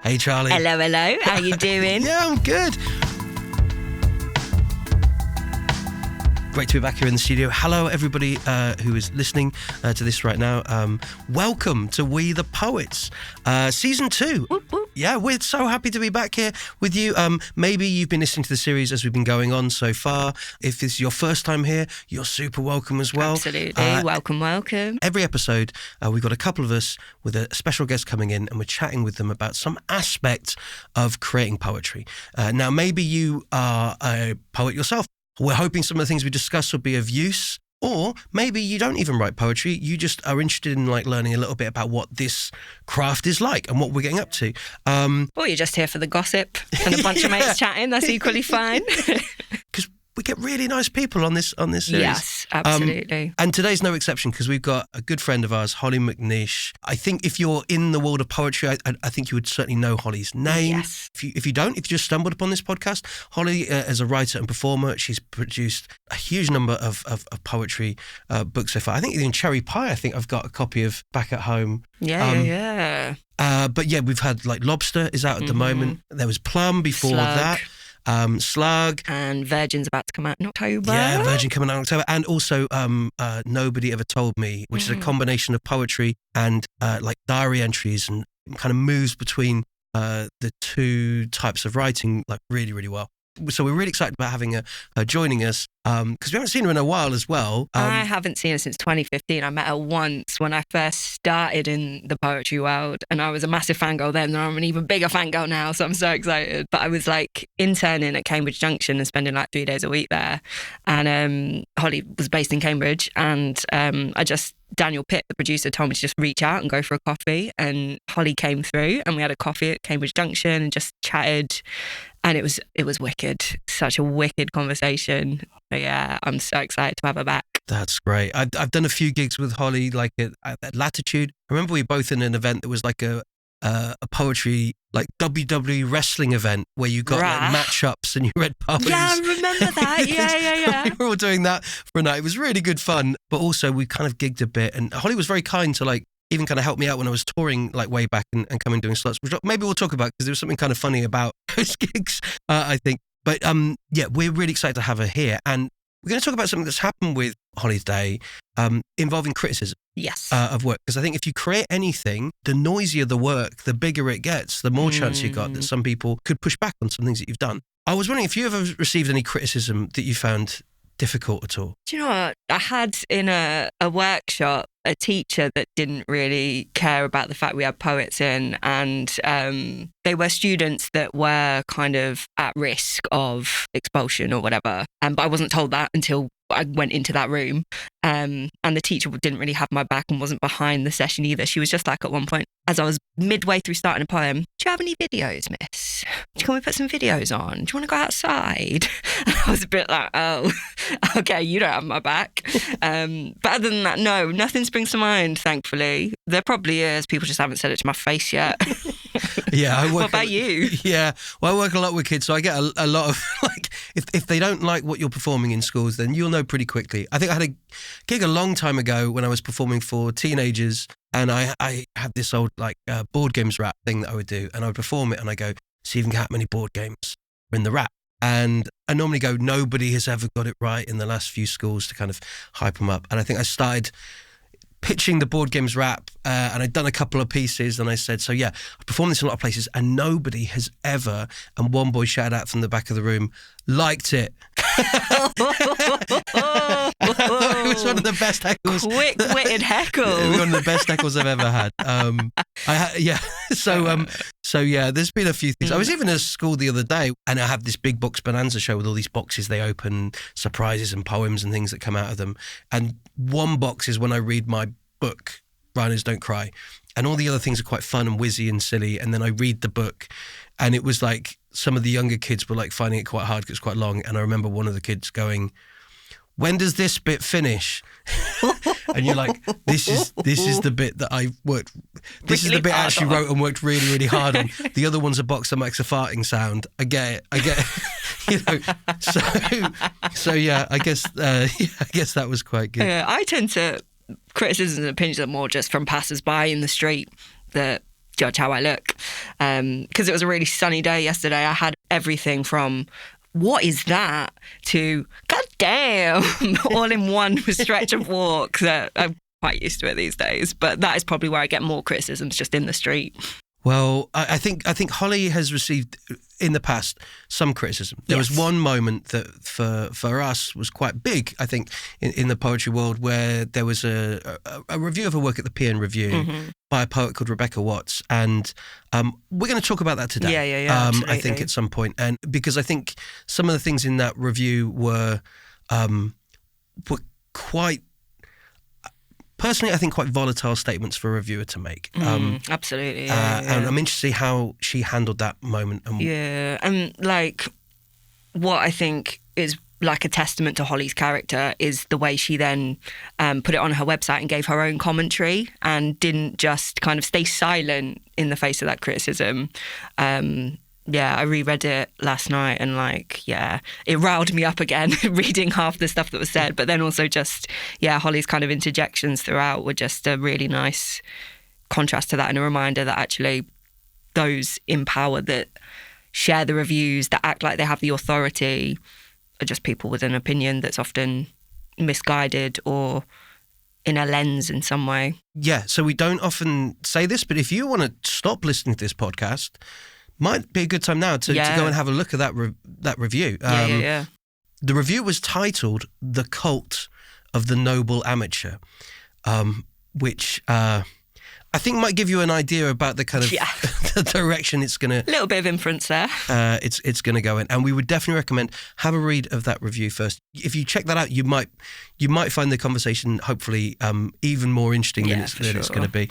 Hey, Charley. Hello. How you doing? Yeah, I'm good. Great to be back here in the studio. Hello, everybody who is listening to this right now. Welcome to We the Poets, Season 2. Whoop, whoop. Yeah, we're so happy to be back here with you. Maybe you've been listening to the series as we've been going on so far. If this is your first time here, you're super welcome as well. Absolutely. Welcome. Every episode, we've got a couple of us with a special guest coming in and we're chatting with them about some aspect of creating poetry. Now, maybe you are a poet yourself. We're hoping some of the things we discuss will be of use, or maybe you don't even write poetry. You just are interested in learning a little bit about what this craft is like and what we're getting up to. Or you're just here for the gossip and a bunch of mates chatting. That's equally fine. Because we get really nice people on this series. Yes, absolutely. And today's no exception because we've got a good friend of ours, Hollie McNish. I think if you're in the world of poetry, I think you would certainly know Hollie's name. Yes. If you don't, if you just stumbled upon this podcast, Hollie is a writer and performer. She's produced a huge number of poetry books so far. I think in Cherry Pie, I think I've got a copy of back at home. Yeah. But yeah, we've had Lobster is out at the moment. There was Plum before that. Slug. And Virgin's about to come out in October. Yeah, Virgin coming out in October. And also Nobody Ever Told Me, which is a combination of poetry and diary entries and kind of moves between the two types of writing really, really well. So we're really excited about having her joining us because we haven't seen her in a while as well. I haven't seen her since 2015. I met her once when I first started in the poetry world and I was a massive fangirl then and I'm an even bigger fangirl now, so I'm so excited. But I was interning at Cambridge Junction and spending 3 days a week there. And Hollie was based in Cambridge and Daniel Pitt, the producer, told me to just reach out and go for a coffee. And Hollie came through and we had a coffee at Cambridge Junction and just chatted. And it was wicked. Such a wicked conversation. But yeah, I'm so excited to have her back. That's great. I've done a few gigs with Hollie, at Latitude. I remember we were both in an event that was a poetry, WWE wrestling event where you got matchups and you read poems. Yeah, I remember that. Yeah. We were all doing that for a night. It was really good fun. But also we kind of gigged a bit and Hollie was very kind to even kind of help me out when I was touring way back and coming doing slots, which maybe we'll talk about because there was something kind of funny about those gigs, I think. But yeah, we're really excited to have her here. And we're going to talk about something that's happened with Hollie's day involving criticism of work. Because I think if you create anything, the noisier the work, the bigger it gets, the more chance you got that some people could push back on some things that you've done. I was wondering if you ever received any criticism that you found difficult at all. Do you know what? I had in a workshop a teacher that didn't really care about the fact we had poets in, and they were students that were kind of at risk of expulsion or whatever. But I wasn't told that until I went into that room. And the teacher didn't really have my back and wasn't behind the session either. She was just at one point, as I was midway through starting a poem, do you have any videos, miss? Can we put some videos on? Do you want to go outside? And I was a bit oh, okay, you don't have my back. But other than that, no, nothing springs to mind, thankfully. There probably is. People just haven't said it to my face yet. Yeah, what about you? Yeah, well, I work a lot with kids, so I get a lot of, if they don't like what you're performing in schools, then you'll know pretty quickly. I think I had a gig a long time ago when I was performing for teenagers, and I had this old board games rap thing that I would do, and I would perform it and I go, Stephen, how many board games are in the rap? And I normally go, nobody has ever got it right in the last few schools to kind of hype them up. And I think I started pitching the board games rap and I'd done a couple of pieces and I said, so yeah, I performed this in a lot of places and nobody has ever, and one boy shouted out from the back of the room, liked it. It was one of the best heckles. Quick-witted heckle. It was one of the best heckles I've ever had. So yeah, there's been a few things. I was even at school the other day and I have this big box bonanza show with all these boxes they open, surprises and poems and things that come out of them. And one box is when I read my book, Rhinos Don't Cry. And all the other things are quite fun and whizzy and silly. And then I read the book and it was some of the younger kids were finding it quite hard because it's quite long. And I remember one of the kids going, when does this bit finish? And you're like, this is the bit that I worked, this is the bit I actually wrote and worked really, really hard on. The other one's a box that makes a farting sound. I get it. So yeah, I guess that was quite good. I tend to, criticisms and opinions are more just from passers-by in the street that judge how I look. Because it was a really sunny day yesterday. I had everything from, what is that, to, God damn, all in one stretch of walk. That I'm quite used to it these days. But that is probably where I get more criticisms, just in the street. Well, I think Hollie has received in the past some criticism. There was one moment that for us was quite big, I think, in the poetry world, where there was a review of her work at the PN Review by a poet called Rebecca Watts, and we're going to talk about that today. Yeah, I think at some point, and because I think some of the things in that review were quite. Personally, I think quite volatile statements for a reviewer to make. Absolutely. And I'm interested to see how she handled that moment. And like, what I think is like a testament to Hollie's character is the way she then put it on her website and gave her own commentary and didn't just kind of stay silent in the face of that criticism. I reread it last night and it riled me up again reading half the stuff that was said. But then also Hollie's kind of interjections throughout were just a really nice contrast to that and a reminder that actually those in power that share the reviews, that act like they have the authority, are just people with an opinion that's often misguided or in a lens in some way. Yeah, so we don't often say this, but if you want to stop listening to this podcast, might be a good time now to go and have a look at that review. The review was titled "The Cult of the Noble Amateur," which I think might give you an idea about the kind of the direction it's going to... A little bit of inference there. It's going to go in. And we would definitely recommend have a read of that review first. If you check that out, you might find the conversation hopefully even more interesting than it's going to be.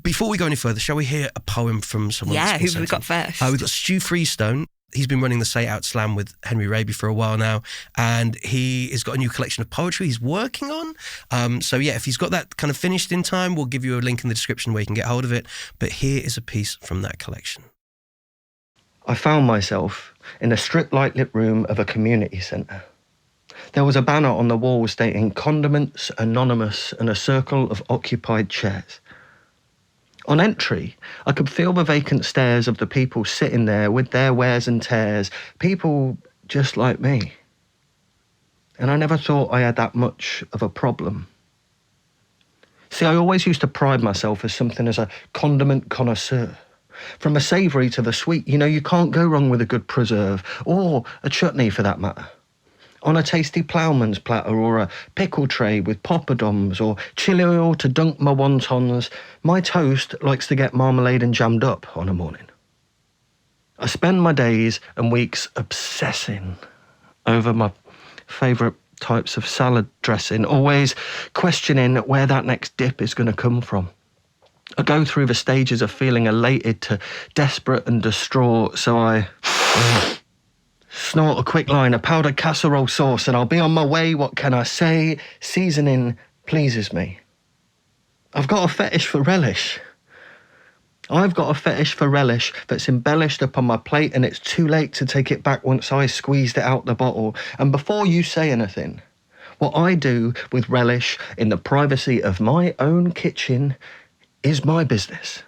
Before we go any further, shall we hear a poem from someone? Yeah, who have we got first? We've got Stu Freestone. He's been running the Say Out Slam with Henry Raby for a while now, and he has got a new collection of poetry he's working on. If he's got that kind of finished in time, we'll give you a link in the description where you can get hold of it. But here is a piece from that collection. I found myself in a stripped light-lit room of a community centre. There was a banner on the wall stating "Condiments Anonymous" and a circle of occupied chairs. On entry, I could feel the vacant stares of the people sitting there with their wears and tears, people just like me. And I never thought I had that much of a problem. See, I always used to pride myself as something as a condiment connoisseur. From a savoury to the sweet, you can't go wrong with a good preserve, or a chutney for that matter. On a tasty ploughman's platter or a pickle tray with poppadoms or chili oil to dunk my wontons, my toast likes to get marmalade and jammed up on a morning. I spend my days and weeks obsessing over my favourite types of salad dressing, always questioning where that next dip is going to come from. I go through the stages of feeling elated to desperate and distraught, so I... snort a quick line of powdered casserole sauce and I'll be on my way. What can I say? Seasoning pleases me. I've got a fetish for relish. I've got a fetish for relish that's embellished upon my plate, and it's too late to take it back once I squeezed it out the bottle. And before you say anything, what I do with relish in the privacy of my own kitchen is my business.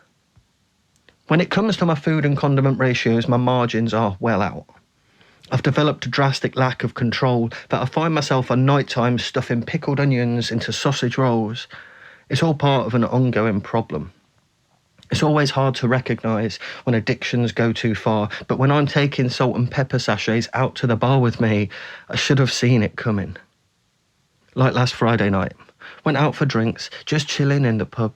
When it comes to my food and condiment ratios, my margins are well out. I've developed a drastic lack of control that I find myself on night time stuffing pickled onions into sausage rolls. It's all part of an ongoing problem. It's always hard to recognise when addictions go too far, but when I'm taking salt and pepper sachets out to the bar with me, I should have seen it coming. Like last Friday night, went out for drinks, just chilling in the pub.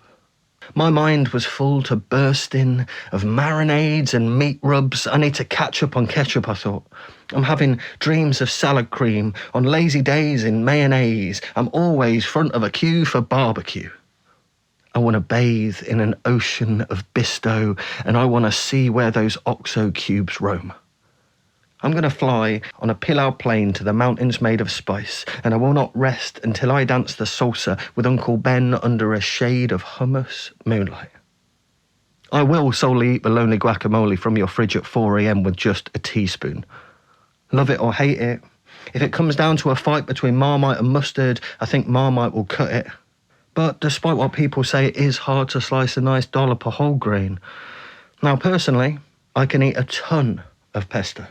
My mind was full to bursting of marinades and meat rubs. I need to catch up on ketchup, I thought. I'm having dreams of salad cream on lazy days in mayonnaise. I'm always front of a queue for barbecue. I want to bathe in an ocean of Bisto, and I want to see where those OXO cubes roam. I'm going to fly on a pilau plane to the mountains made of spice, and I will not rest until I dance the salsa with Uncle Ben under a shade of hummus moonlight. I will solely eat the lonely guacamole from your fridge at 4 a.m. with just a teaspoon. Love it or hate it. If it comes down to a fight between Marmite and mustard, I think Marmite will cut it. But despite what people say, it is hard to slice a nice dollop of whole grain. Now, personally, I can eat a ton of pesto.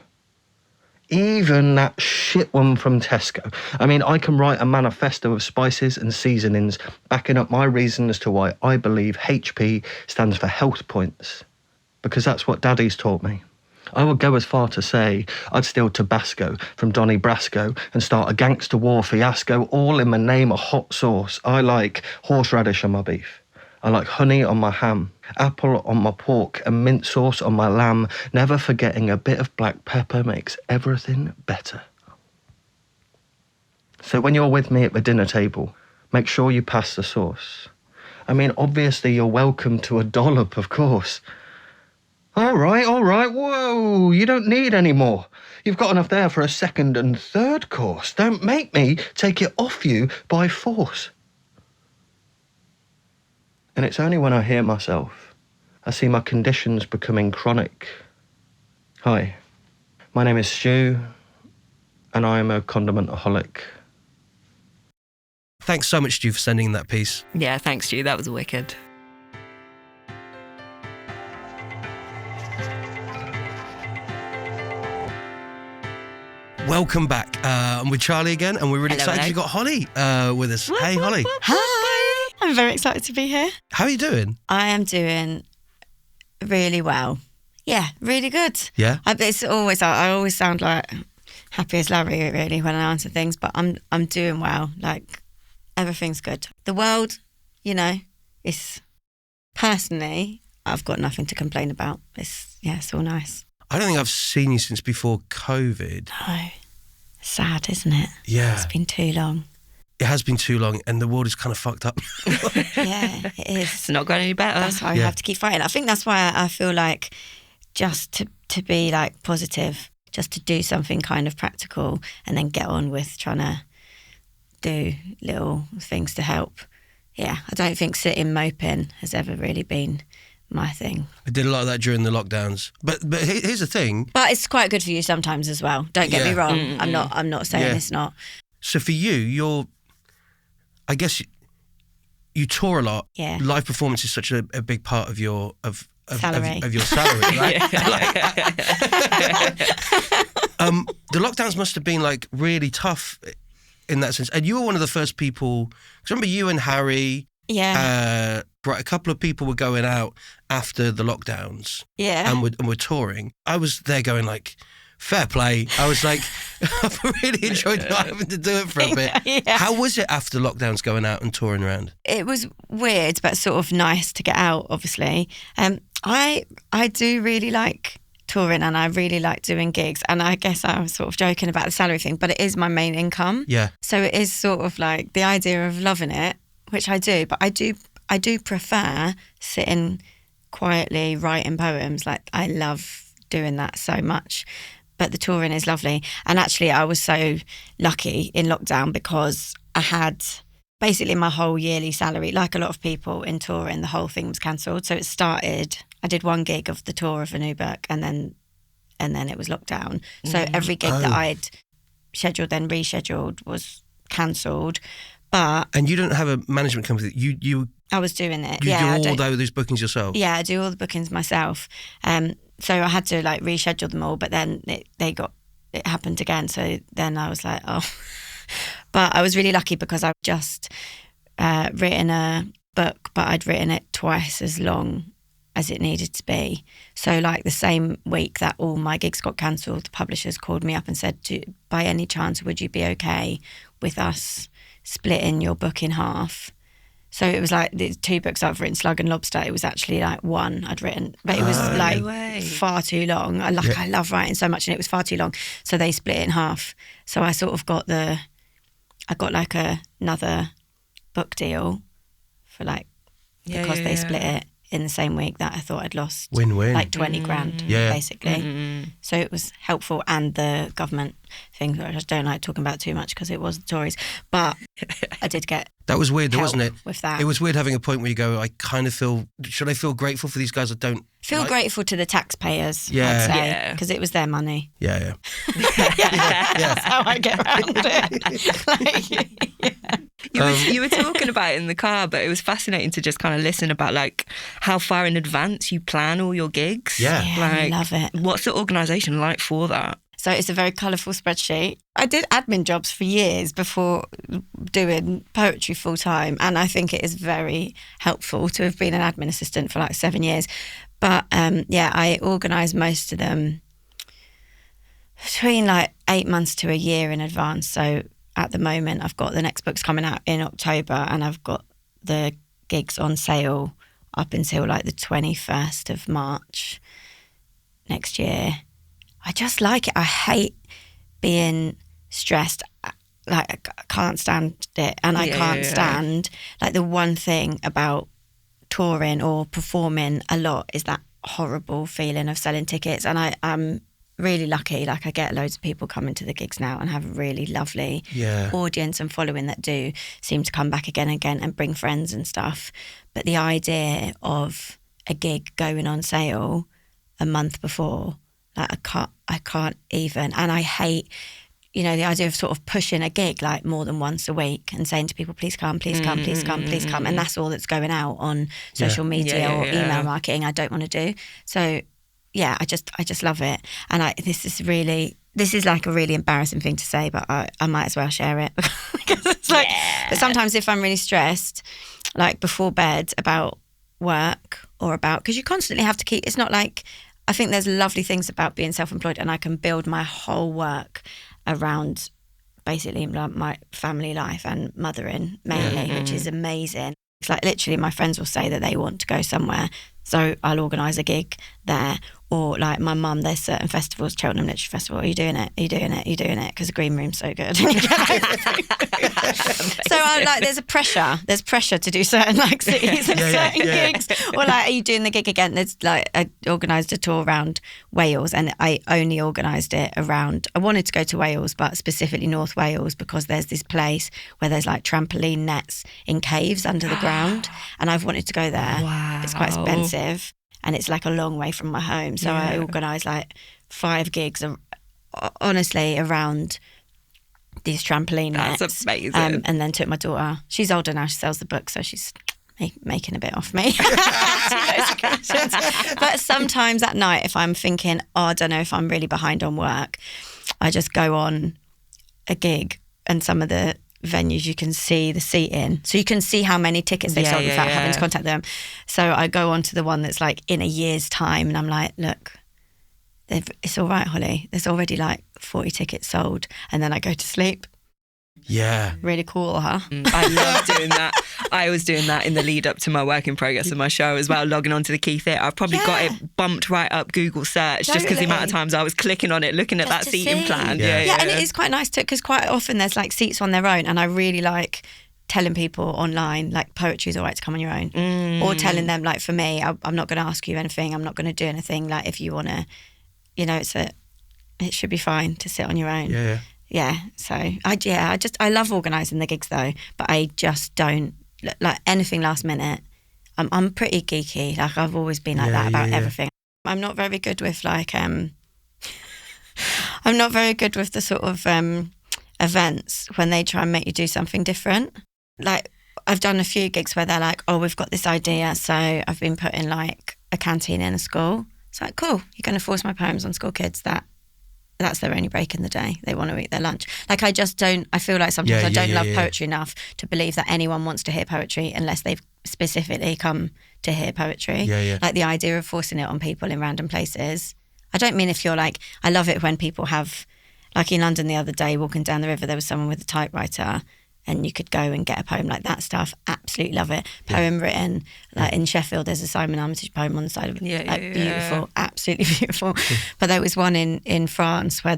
Even that shit one from Tesco. I mean, I can write a manifesto of spices and seasonings backing up my reason as to why I believe HP stands for health points. Because that's what Daddy's taught me. I would go as far to say I'd steal Tabasco from Donnie Brasco and start a gangster war fiasco, all in the name of hot sauce. I like horseradish on my beef. I like honey on my ham, apple on my pork, and mint sauce on my lamb. Never forgetting a bit of black pepper makes everything better. So when you're with me at the dinner table, make sure you pass the sauce. I mean, obviously you're welcome to a dollop, of course. All right, whoa, you don't need any more. You've got enough there for a second and third course. Don't make me take it off you by force. And it's only when I hear myself, I see my conditions becoming chronic. Hi, my name is Stu, and I am a condimentaholic. Thanks so much, Stu, for sending that piece. Yeah, thanks, Stu. That was wicked. Welcome back. I'm with Charley again, and we're really excited you've got Hollie with us. Hey, Hollie. Hi, I'm very excited to be here. How are you doing? I am doing really well. Yeah, really good. Yeah? I always sound like happy as Larry, really, when I answer things, but I'm doing well. Like, everything's good. The world, is personally, I've got nothing to complain about. It's all nice. I don't think I've seen you since before COVID. No. Sad, isn't it? Yeah. It's been too long. It has been too long, and the world is kind of fucked up. Yeah, it is. It's not going any better. That's why we have to keep fighting. I think that's why I feel like just to be like positive, just to do something kind of practical and then get on with trying to do little things to help. Yeah, I don't think sitting moping has ever really been my thing. I did a lot of that during the lockdowns. But here's the thing. But it's quite good for you sometimes as well. Don't get me wrong. Mm-hmm. I'm not saying it's not. So for you, I guess you tour a lot. Yeah. Live performance is such a big part of your salary. Of your salary, right? The lockdowns must have been like really tough in that sense. And you were one of the first people, because I remember you and Harry. Yeah. A couple of people were going out after the lockdowns. Yeah. And were touring. I was there going like, fair play. I was like, I've really enjoyed not having to do it for a bit. Yeah. How was it after lockdowns going out and touring around? It was weird, but sort of nice to get out, obviously. I do really like touring and I really like doing gigs. And I guess I was sort of joking about the salary thing, but it is my main income. Yeah. So it is sort of like the idea of loving it, which I do, but I do prefer sitting quietly writing poems. Like, I love doing that so much. But the touring is lovely. And actually, I was so lucky in lockdown because I had basically my whole yearly salary. Like a lot of people in touring, the whole thing was cancelled. So it started, I did one gig of the tour of a new book and then it was lockdown. So every gig that I'd scheduled, then rescheduled, was cancelled. And you don't have a management company. I was doing it. You do all those bookings yourself? Yeah, I do all the bookings myself. So I had to like reschedule them all, but then it happened again. So then I was like, oh. But I was really lucky because I've just written a book, but I'd written it twice as long as it needed to be. So like the same week that all my gigs got cancelled, the publishers called me up and said, by any chance, would you be okay with us splitting your book in half? So it was like the two books I've written, Slug and Lobster. It was actually like one I'd written, but it was far too long. I love writing so much, and it was far too long. So they split it in half. So I sort of got like another book deal for like because they split it in the same week that I thought I'd lost win-win like 20 grand basically. So it was helpful, and the government thing that I just don't like talking about too much because it was the Tories, but I did get that was weird, wasn't it? With that, it was weird having a point where you go, I kind of feel, should I feel grateful for these guys that don't feel grateful to the taxpayers? I'd say, because it was their money. Yeah. That's how I get around it. You were talking about it in the car, but it was fascinating to just kind of listen about like how far in advance you plan all your gigs. Yeah. Like, I love it. What's the organisation like for that? So it's a very colourful spreadsheet. I did admin jobs for years before doing poetry full time, and I think it is very helpful to have been an admin assistant for like 7 years. But I organise most of them between like 8 months to a year in advance. So at the moment, I've got the next book's coming out in October, and I've got the gigs on sale up until like the 21st of March next year. I just like it. I hate being stressed. Like, I can't stand it. And I can't stand, like, the one thing about touring or performing a lot is that horrible feeling of selling tickets. And I'm really lucky. Like, I get loads of people coming to the gigs now and have a really lovely audience and following that do seem to come back again and again and bring friends and stuff. But the idea of a gig going on sale a month before, like, I can't even. And I hate, the idea of sort of pushing a gig like more than once a week and saying to people, please come, please come, please come, please come. And that's all that's going out on social media or email marketing. I don't want to do. So yeah, I just love it. And this is like a really embarrassing thing to say, but I might as well share it because it's like, but sometimes if I'm really stressed, like before bed about work or because you constantly have to keep, it's not like, I think there's lovely things about being self-employed, and I can build my whole work around basically my family life and mothering mainly, which is amazing. It's like literally my friends will say that they want to go somewhere, so I'll organise a gig there. Or like my mum, there's certain festivals, Cheltenham Literature Festival, are you doing it? Are you doing it? Are you doing it? Because the green room's so good. So I'm like, there's pressure to do certain like cities and certain gigs. Or like, are you doing the gig again? There's like, I organised a tour around Wales, and I only organised it around, I wanted to go to Wales, but specifically North Wales, because there's this place where there's like trampoline nets in caves under the ground, and I've wanted to go there. Wow. It's quite expensive. And it's like a long way from my home. So I organised like 5 gigs, honestly, around these trampoline nets. That's amazing. And then took my daughter. She's older now, she sells the book, so she's making a bit off me. But sometimes at night, if I'm thinking, I don't know if I'm really behind on work, I just go on a gig, and some of the venues you can see the seating, so you can see how many tickets they've sold without having to contact them. So I go on to the one that's like in a year's time, and I'm like, look, it's all right, Holly, there's already like 40 tickets sold. And then I go to sleep. Yeah. Really cool, huh? I love doing that. I was doing that in the lead up to my work in progress of my show as well, logging onto the Key Theatre. I've probably got it bumped right up Google search just because the amount of times I was clicking on it, looking at that seating plan. Yeah, and it is quite nice too, because quite often there's like seats on their own, and I really like telling people online, like, poetry is all right to come on your own. Or telling them, like, for me, I'm not going to ask you anything, I'm not going to do anything. Like, if you want to, it should be fine to sit on your own. Yeah, so I love organising the gigs though, but I just don't like anything last minute. I'm pretty geeky, like I've always been like that about everything. I'm not very good with like I'm not very good with the sort of events when they try and make you do something different. Like, I've done a few gigs where they're like, oh, we've got this idea, so I've been putting like a canteen in a school. It's like, cool, you're going to force my poems on school kids that's their only break in the day. They want to eat their lunch. Like, I just don't, I feel like sometimes I don't love poetry enough to believe that anyone wants to hear poetry unless they've specifically come to hear poetry. Like, the idea of forcing it on people in random places. I don't mean if you're like, I love it when people have, like in London the other day, walking down the river, there was someone with a typewriter and you could go and get a poem like that stuff. Absolutely love it. Poem written, like in Sheffield, there's a Simon Armitage poem on the side of it. Beautiful, absolutely beautiful. But there was one in France where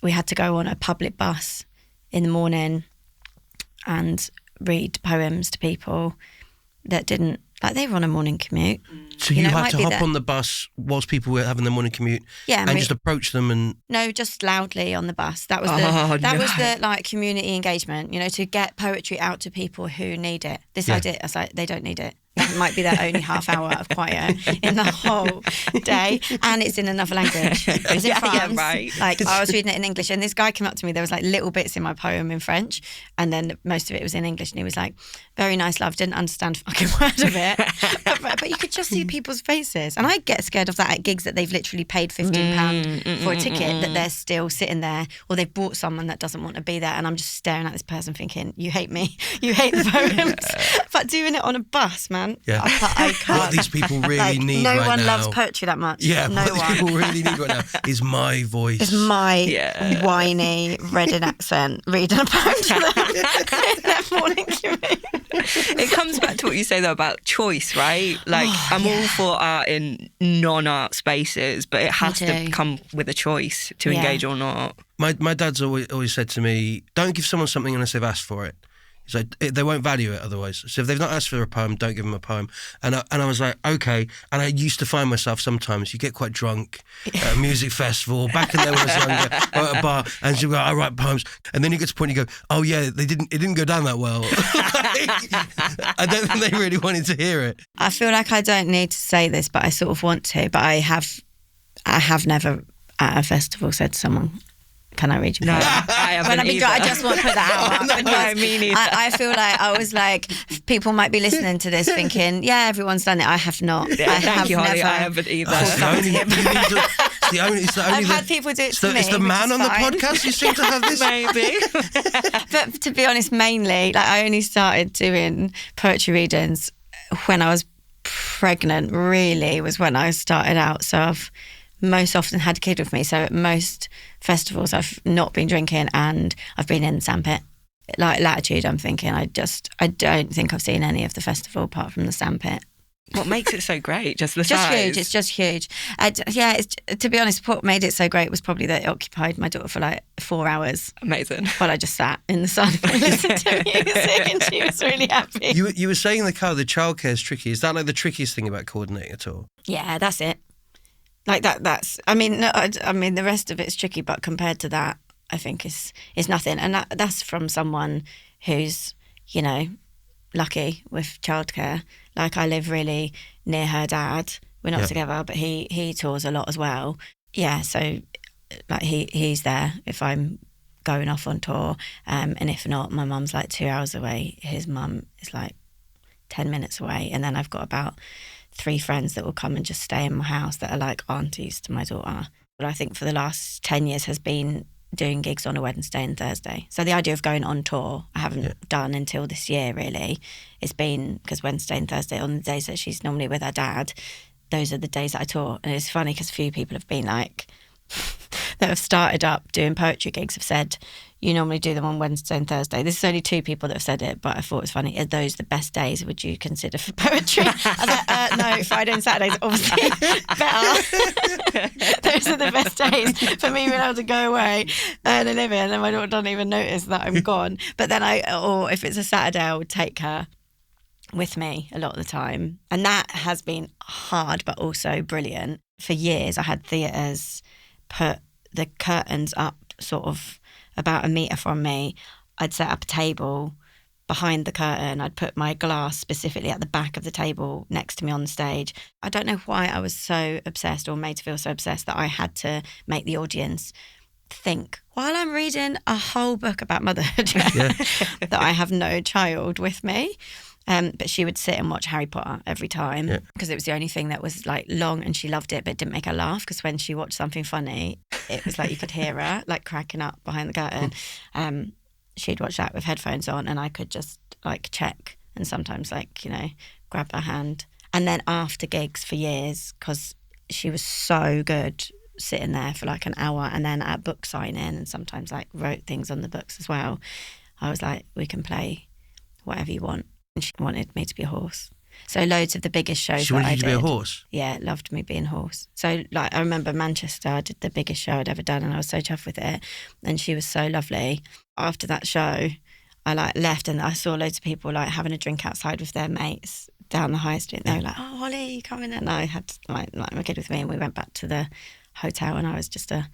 we had to go on a public bus in the morning and read poems to people that didn't, like, they were on a morning commute. So you had to hop on the bus whilst people were having their morning commute, and just approach them and... No, just loudly on the bus. That was the like community engagement, to get poetry out to people who need it. This idea, I was like, they don't need it. That might be their only half hour of quiet in the whole day. And it's in another language. It was in France. Right. Like, I was reading it in English, and this guy came up to me. There was like little bits in my poem in French, and then most of it was in English. And he was like, very nice, love. Didn't understand a fucking word of it. but you could just see people's faces. And I get scared of that at gigs that they've literally paid £15 for a ticket, that they're still sitting there, or they've brought someone that doesn't want to be there. And I'm just staring at this person thinking, you hate me. You hate the poems. But doing it on a bus, man. Yeah. I can't. What these people really need no right one now. loves poetry that much. Yeah, no what these one. people really need right now is my voice. It's my whiny Reading accent reading a poem to them in their morning commute. It comes back to what you say though about choice, right? Like I'm all for art in non-art spaces, but it has to come with a choice to engage or not. My dad's always said to me, don't give someone something unless they've asked for it. He's like, they won't value it otherwise. So if they've not asked for a poem, don't give them a poem. And I was like, okay. And I used to find myself sometimes, you get quite drunk at a music festival. Back in there when I was younger, or at a bar, and you go, I write poems. And then you get to the point, you go, oh yeah, it didn't go down that well. I don't think they really wanted to hear it. I feel like I don't need to say this, but I sort of want to. But I have never at a festival said to someone, can I read you? No, I haven't either. I just want to put that out. No, me neither. I feel like I was like, people might be listening to this thinking, yeah, everyone's done it. I have not. Thank you, Holly. I haven't either. It's the only I've had people do it to me. It's the man on the podcast you seem to have this. Maybe. But to be honest, mainly, like I only started doing poetry readings when I was pregnant, really, was when I started out. So I've most often had a kid with me. So at most festivals I've not been drinking and I've been in the sandpit. Like Latitude, I'm thinking, I don't think I've seen any of the festival apart from the sandpit. What makes it so great? Just the size? Huge. It's just huge. To be honest, what made it so great was probably that it occupied my daughter for like 4 hours. Amazing. While I just sat in the sun and listened to music, and she was really happy. You were saying in the car, the childcare is tricky. Is that like the trickiest thing about coordinating at all? Yeah, that's it. Like that's. I mean, the rest of it's tricky, but compared to that, I think is nothing. And that's from someone who's, lucky with childcare. Like I live really near her dad. We're not together, but he tours a lot as well. Yeah, so like he's there if I'm going off on tour, and if not, my mum's like 2 hours away. His mum is like 10 minutes away, and then I've got about 3 friends that will come and just stay in my house that are like aunties to my daughter. But I think for the last 10 years has been doing gigs on a Wednesday and Thursday. So the idea of going on tour, I haven't done until this year, really. It's been because Wednesday and Thursday, on the days that she's normally with her dad, those are the days that I tour. And it's funny because a few people have been like, that have started up doing poetry gigs have said, you normally do them on Wednesday and Thursday. This is only 2 people that have said it, but I thought it was funny. Are those the best days would you consider for poetry? I was like, no, Friday and Saturdays obviously better. Those are the best days for me being able to go away, earn a living, and my daughter doesn't even notice that I'm gone. But then or if it's a Saturday, I would take her with me a lot of the time. And that has been hard, but also brilliant. For years, I had theatres put the curtains up sort of about 1 metre from me. I'd set up a table behind the curtain. I'd put my glass specifically at the back of the table next to me on the stage. I don't know why I was so obsessed or made to feel so obsessed that I had to make the audience think, while I'm reading a whole book about motherhood, that I have no child with me. But she would sit and watch Harry Potter every time because it was the only thing that was like long, and she loved it, but it didn't make her laugh because when she watched something funny, it was like you could hear her like cracking up behind the curtain. She'd watch that with headphones on, and I could just like check and sometimes like, grab her hand. And then after gigs for years, because she was so good sitting there for like an hour, and then at book signing and sometimes like wrote things on the books as well, I was like, we can play whatever you want. And she wanted me to be a horse. So loads of the biggest shows She wanted you to be a did, horse? Yeah, loved me being a horse. So like I remember Manchester, I did the biggest show I'd ever done, and I was so chuffed with it. And she was so lovely. After that show, I like left, and I saw loads of people like having a drink outside with their mates down the high street. And they were like, oh, Holly, you coming in? And I had like my kid with me, and we went back to the hotel, and I was just a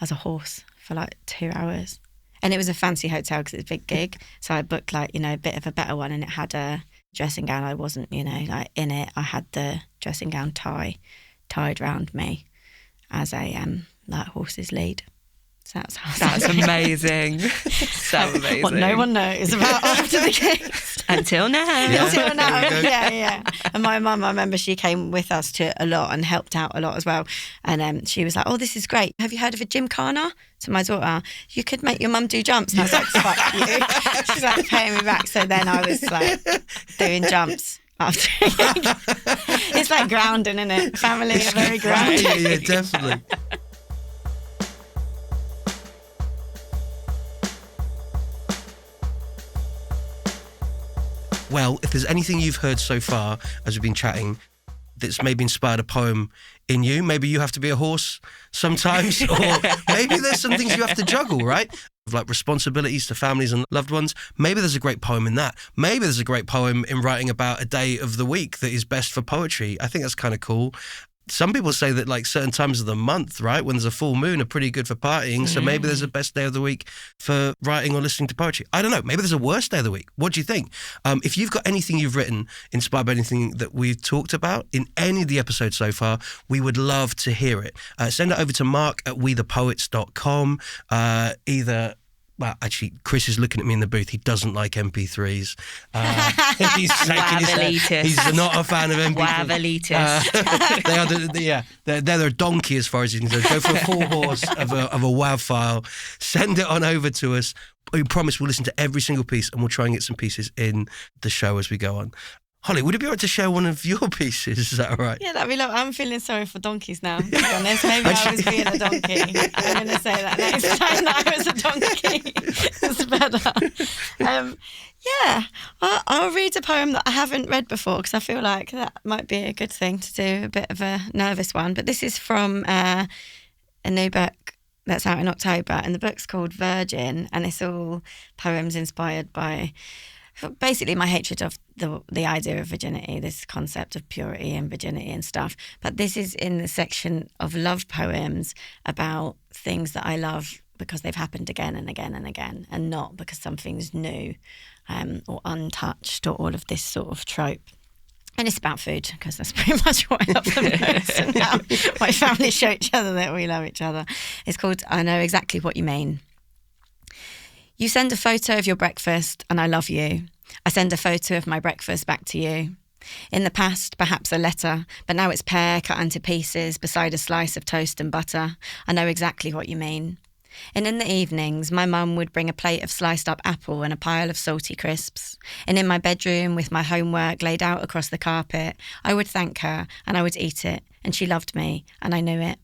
horse for like 2 hours. And it was a fancy hotel because it's a big gig. So I booked like, a bit of a better one, and it had a dressing gown. I wasn't, like in it. I had the dressing gown tied round me as a like horse's lead. So that's amazing. So amazing. What no one knows about after the games. Until now. Yeah. Until now. Yeah. And my mum, I remember she came with us to a lot and helped out a lot as well. And she was like, "Oh, this is great. Have you heard of a gymkhana?" To my daughter, "You could make your mum do jumps." And I was like, "Fuck you." She's like paying me back. So then I was like doing jumps. After it's like grounding, isn't it? Family are very grounding. Yeah, definitely. Well, if there's anything you've heard so far as we've been chatting that's maybe inspired a poem in you, maybe you have to be a horse sometimes, or maybe there's some things you have to juggle, right? Like responsibilities to families and loved ones. Maybe there's a great poem in that. Maybe there's a great poem in writing about a day of the week that is best for poetry. I think that's kind of cool. Some people say that like certain times of the month, right, when there's a full moon, are pretty good for partying. So maybe there's a best day of the week for writing or listening to poetry. I don't know. Maybe there's a worst day of the week. What do you think? If you've got anything you've written inspired by anything that we've talked about in any of the episodes so far, we would love to hear it. Send it over to mark@wethepoets.com. Well, actually, Chris is looking at me in the booth. He doesn't like MP3s. He's shaking his head. He's not a fan of MP3s. They're a donkey as far as you can say. Go for a full horse of a WAV file. Send it on over to us. We promise we'll listen to every single piece and we'll try and get some pieces in the show as we go on. Holly, would it be all right to share one of your pieces? Is that all right? Yeah, that'd be lovely. I'm feeling sorry for donkeys now, to be honest. Maybe I was being a donkey. I'm going to say that next time that I was a donkey. It's better. I'll read a poem that I haven't read before because I feel like that might be a good thing to do, a bit of a nervous one. But this is from a new book that's out in October, and the book's called Virgin, and it's all poems inspired by basically my hatred of the idea of virginity, this concept of purity and virginity and stuff. But this is in the section of love poems about things that I love because they've happened again and again and again, and not because something's new or untouched or all of this sort of trope. And it's about food, because that's pretty much what I love the most. And how my family show each other that we love each other. It's called I Know Exactly What You Mean. You send a photo of your breakfast and I love you. I send a photo of my breakfast back to you. In the past, perhaps a letter, but now it's pear cut into pieces beside a slice of toast and butter. I know exactly what you mean. And in the evenings, my mum would bring a plate of sliced up apple and a pile of salty crisps. And in my bedroom, with my homework laid out across the carpet, I would thank her and I would eat it. And she loved me, and I knew it.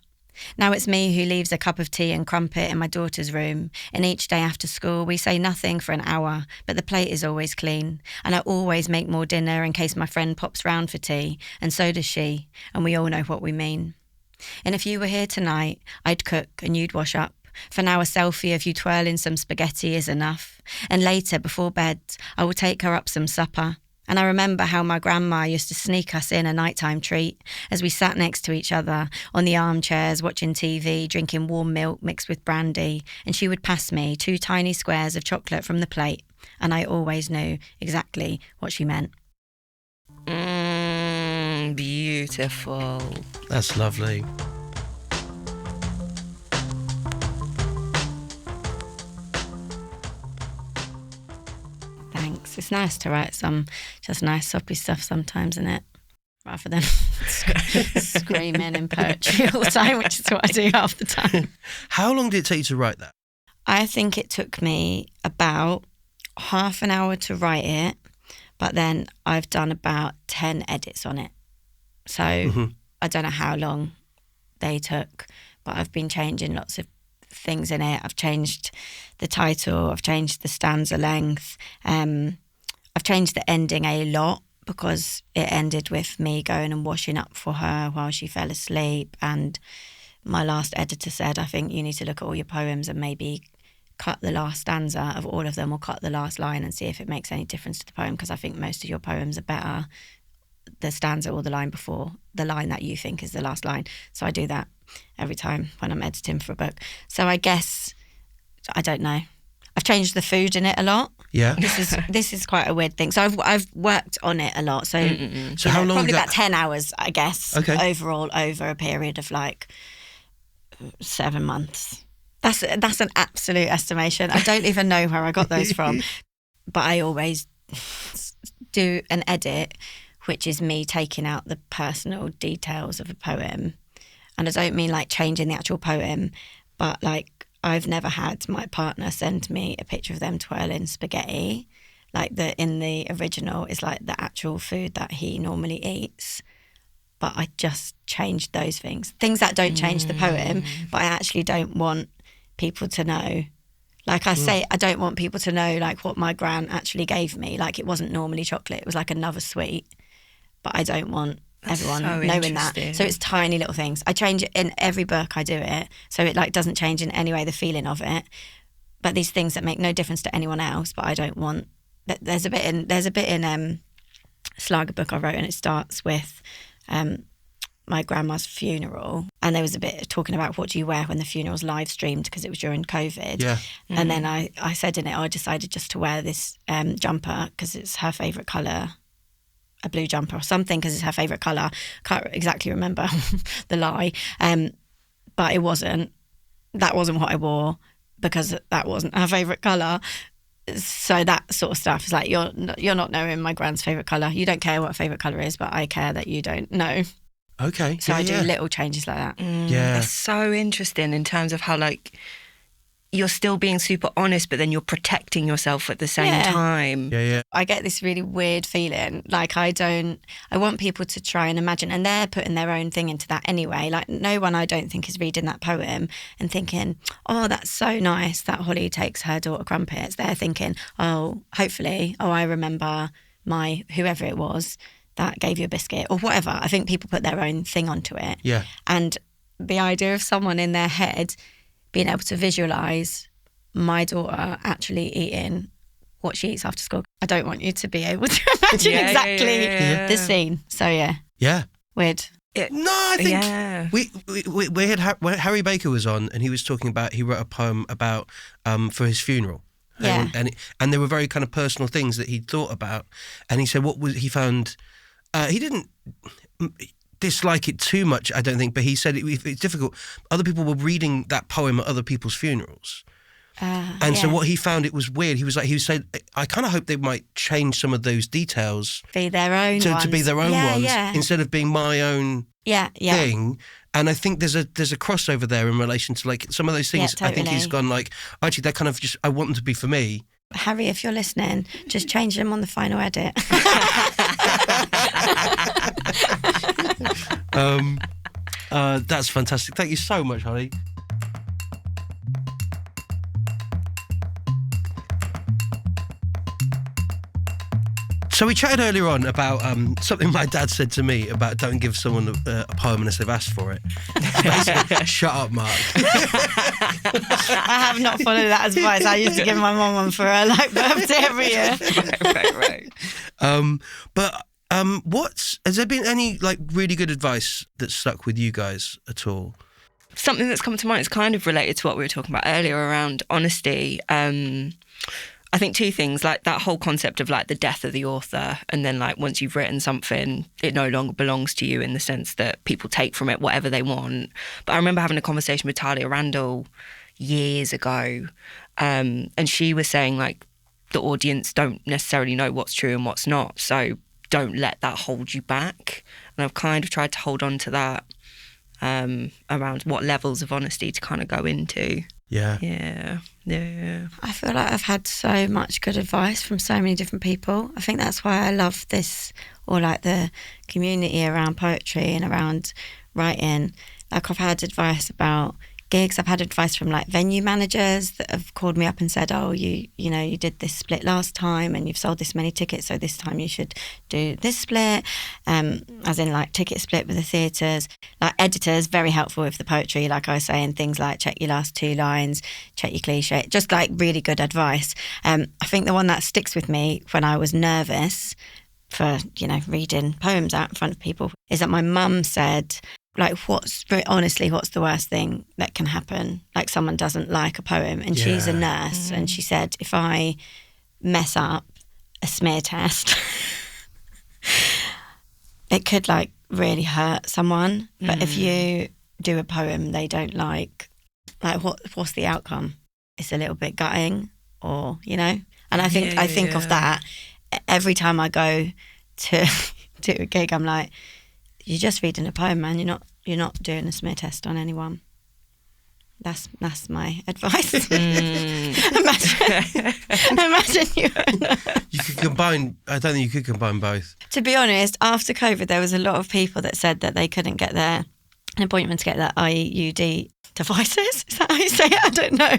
Now it's me who leaves a cup of tea and crumpet in my daughter's room, and each day after school we say nothing for an hour, but the plate is always clean, and I always make more dinner in case my friend pops round for tea, and so does she, and we all know what we mean. And if you were here tonight, I'd cook and you'd wash up. For now a selfie of you twirling some spaghetti is enough, and later before bed I will take her up some supper. And I remember how my grandma used to sneak us in a nighttime treat as we sat next to each other on the armchairs watching TV, drinking warm milk mixed with brandy, and she would pass me 2 tiny squares of chocolate from the plate, and I always knew exactly what she meant. Beautiful. That's lovely. Thanks. It's nice to write some just nice soppy stuff sometimes, isn't it? Rather than screaming in poetry all the time, which is what I do half the time. How long did it take you to write that? I think it took me about half an hour to write it, but then I've done about 10 edits on it. So I don't know how long they took, but I've been changing lots of things in it. I've changed the title, I've changed the stanza length, I've changed the ending a lot because it ended with me going and washing up for her while she fell asleep, and my last editor said, I think you need to look at all your poems and maybe cut the last stanza of all of them or cut the last line and see if it makes any difference to the poem, because I think most of your poems are better the stanza or the line before the line that you think is the last line. So I do that every time when I'm editing for a book. So I guess, I don't know, I've changed the food in it a lot. Yeah. This is quite a weird thing. So I've worked on it a lot. So So how long probably ago? about 10 hours, I guess. Okay. Overall, over a period of like 7 months. That's an absolute estimation. I don't even know where I got those from, but I always do an edit, which is me taking out the personal details of a poem. And I don't mean like changing the actual poem, but like I've never had my partner send me a picture of them twirling spaghetti. Like in the original is like the actual food that he normally eats. But I just changed those things. Things that don't change the poem, but I actually don't want people to know. Like I say, I don't want people to know like what my gran actually gave me. Like it wasn't normally chocolate, it was like another sweet. But I don't want everyone knowing that. So it's tiny little things. I change it in every book I do it. So it like doesn't change in any way the feeling of it. But these things that make no difference to anyone else, but I don't want. There's a bit in Slager book I wrote, and it starts with my grandma's funeral, and there was a bit talking about what do you wear when the funeral's live streamed because it was during COVID. Yeah. And then I said in it, I decided just to wear this jumper because it's her favourite colour, a blue jumper or something because it's her favourite colour. Can't exactly remember the lie, but it wasn't. That wasn't what I wore because that wasn't her favourite colour. So that sort of stuff is like you're not knowing my grand's favourite colour. You don't care what her favourite colour is, but I care that you don't know. Okay. So I do little changes like that. Yeah. That's so interesting in terms of how like you're still being super honest, but then you're protecting yourself at the same time. Yeah. I get this really weird feeling. Like I want people to try and imagine, and they're putting their own thing into that anyway. Like no one I don't think is reading that poem and thinking, oh, that's so nice that Hollie takes her daughter crumpets. They're thinking, oh, hopefully, I remember my whoever it was that gave you a biscuit or whatever. I think people put their own thing onto it. Yeah. And the idea of someone in their head being able to visualise my daughter actually eating what she eats after school. I don't want you to be able to imagine exactly the scene. So Yeah. Weird. No, I think we had Harry Baker was on, and he was talking about, he wrote a poem about for his funeral. Yeah. And there were very kind of personal things that he'd thought about, and he said he found he didn't dislike it too much, I don't think, but he said it's difficult. Other people were reading that poem at other people's funerals. So what he found, it was weird. He said, I kind of hope they might change some of those details. Be their own to be their own ones instead of being my own thing. And I think there's a crossover there in relation to like some of those things. Yeah, totally. I think he's gone like, actually, they're kind of just, I want them to be for me. Harry, if you're listening, just change them on the final edit. That's fantastic. Thank you so much, Hollie. So we chatted earlier on about something my dad said to me about don't give someone a poem unless they've asked for it. Basically, shut up, Mark. I have not followed that advice. I used to give my mum one for her birthday every year. Right. Has there been any like really good advice that stuck with you guys at all? Something that's come to mind is kind of related to what we were talking about earlier around honesty. I think two things, like that whole concept of like the death of the author, and then like once you've written something, it no longer belongs to you in the sense that people take from it whatever they want. But I remember having a conversation with Talia Randall years ago, and she was saying like the audience don't necessarily know what's true and what's not, so don't let that hold you back. And I've kind of tried to hold on to that around what levels of honesty to kind of go into. Yeah. I feel like I've had so much good advice from so many different people. I think that's why I love this, or like the community around poetry and around writing. Like I've had advice about gigs. I've had advice from like venue managers that have called me up and said, oh, you did this split last time and you've sold this many tickets, so this time you should do this split, as in like ticket split with the theatres. Like editors, very helpful with the poetry, like I was saying, things like check your last 2 lines, check your cliche, just like really good advice. I think the one that sticks with me when I was nervous for, reading poems out in front of people is that my mum said, like, what's the worst thing that can happen? Like, someone doesn't like a poem, and she's a nurse, and she said, if I mess up a smear test, it could like really hurt someone. But if you do a poem they don't like what's the outcome? It's a little bit gutting, or and I think of that every time I go to do a gig. I'm like, you're just reading a poem, man. You're not doing a smear test on anyone. That's my advice. Imagine you could combine. I don't think you could combine both. To be honest, after COVID, there was a lot of people that said that they couldn't get an appointment to get their IUD devices. Is that how you say it? I don't know.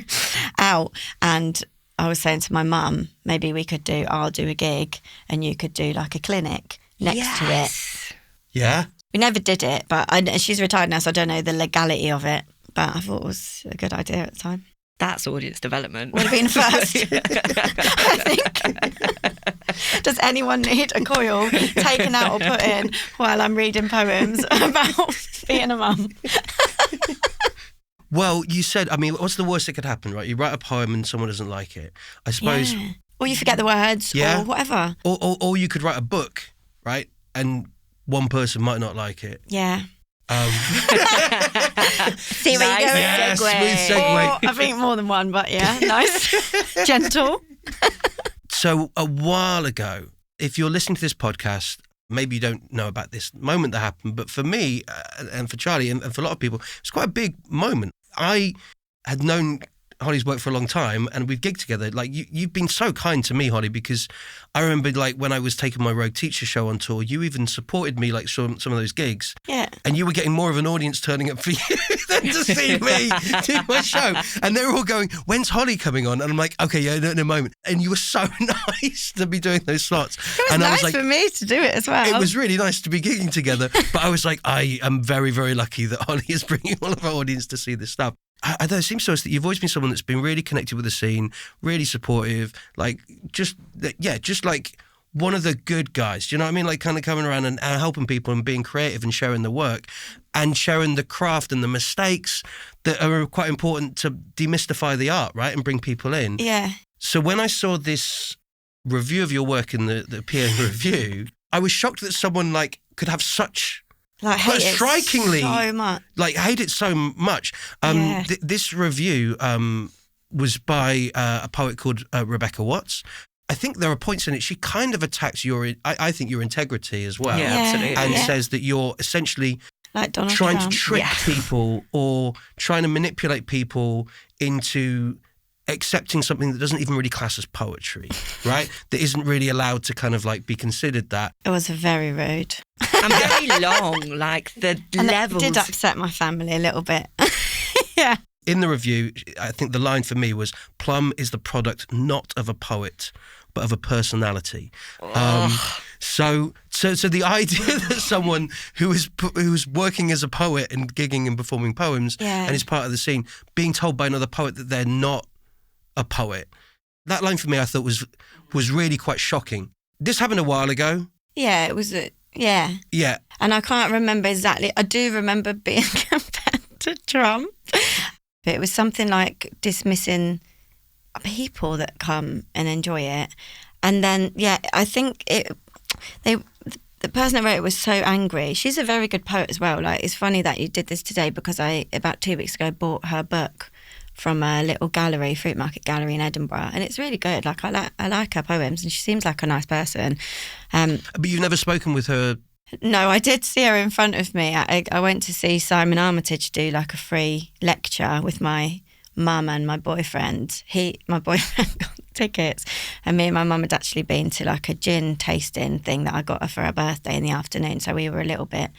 Out. And I was saying to my mum, maybe I'll do a gig and you could do like a clinic next to it. Yeah. We never did it, but she's retired now, so I don't know the legality of it. But I thought it was a good idea at the time. That's audience development. Would have been first. I think. Does anyone need a coil taken out or put in while I'm reading poems about being a mum? Well, you said, I mean, what's the worst that could happen, right? You write a poem and someone doesn't like it. I suppose. Yeah. Or you forget the words, or whatever. Or you could write a book, right? And one person might not like it. Yeah. See where you go. Yeah, smooth segue. Or, I think more than one, but yeah, nice. Gentle. So a while ago, if you're listening to this podcast, maybe you don't know about this moment that happened, but for me and for Charley and for a lot of people, it's quite a big moment. I had known Hollie's work for a long time, and we've gigged together. Like you've been so kind to me, Hollie, because I remember like when I was taking my Rogue Teacher show on tour, you even supported me like some of those gigs. Yeah. And you were getting more of an audience turning up for you than to see me do my show. And they were all going, when's Hollie coming on? And I'm like, okay, yeah, in a moment. And you were so nice to be doing those slots. It was nice for me to do it as well. It was really nice to be gigging together. But I was like, I am very, very lucky that Hollie is bringing all of our audience to see this stuff. I know it seems to us that you've always been someone that's been really connected with the scene, really supportive, like just like one of the good guys. Do you know what I mean? Like kind of coming around and helping people and being creative and sharing the work and sharing the craft and the mistakes that are quite important to demystify the art, right? And bring people in. Yeah. So when I saw this review of your work in the PA review, I was shocked that someone like could have such... Like, hate it strikingly, so much. Like, hate it so much. This review was by a poet called Rebecca Watts. I think there are points in it. She kind of attacks I think your integrity as well. Yeah, absolutely. And says that you're essentially like Donald trying Trump. to trick people or trying to manipulate people into accepting something that doesn't even really class as poetry, right? That isn't really allowed to kind of like be considered that. It was very rude. And very long, like the and levels. It did upset my family a little bit. Yeah. In the review, I think the line for me was, Plum is the product not of a poet, but of a personality. So the idea that someone who's working as a poet and gigging and performing poems and is part of the scene, being told by another poet that they're not a poet, that line for me I thought was really quite shocking. This happened a while ago. Yeah, it was. Yeah. And I can't remember exactly. I do remember being compared to Trump. But it was something like dismissing people that come and enjoy it. And then, I think the person that wrote it was so angry. She's a very good poet as well. Like, it's funny that you did this today because I, about 2 weeks ago, bought her book from a little gallery, fruit market gallery in Edinburgh. And it's really good. Like, I like her poems and she seems like a nice person. But you've never spoken with her? No, I did see her in front of me. I went to see Simon Armitage do like a free lecture with my mum and my boyfriend. My boyfriend got tickets, and me and my mum had actually been to like a gin tasting thing that I got her for her birthday in the afternoon. So we were a little bit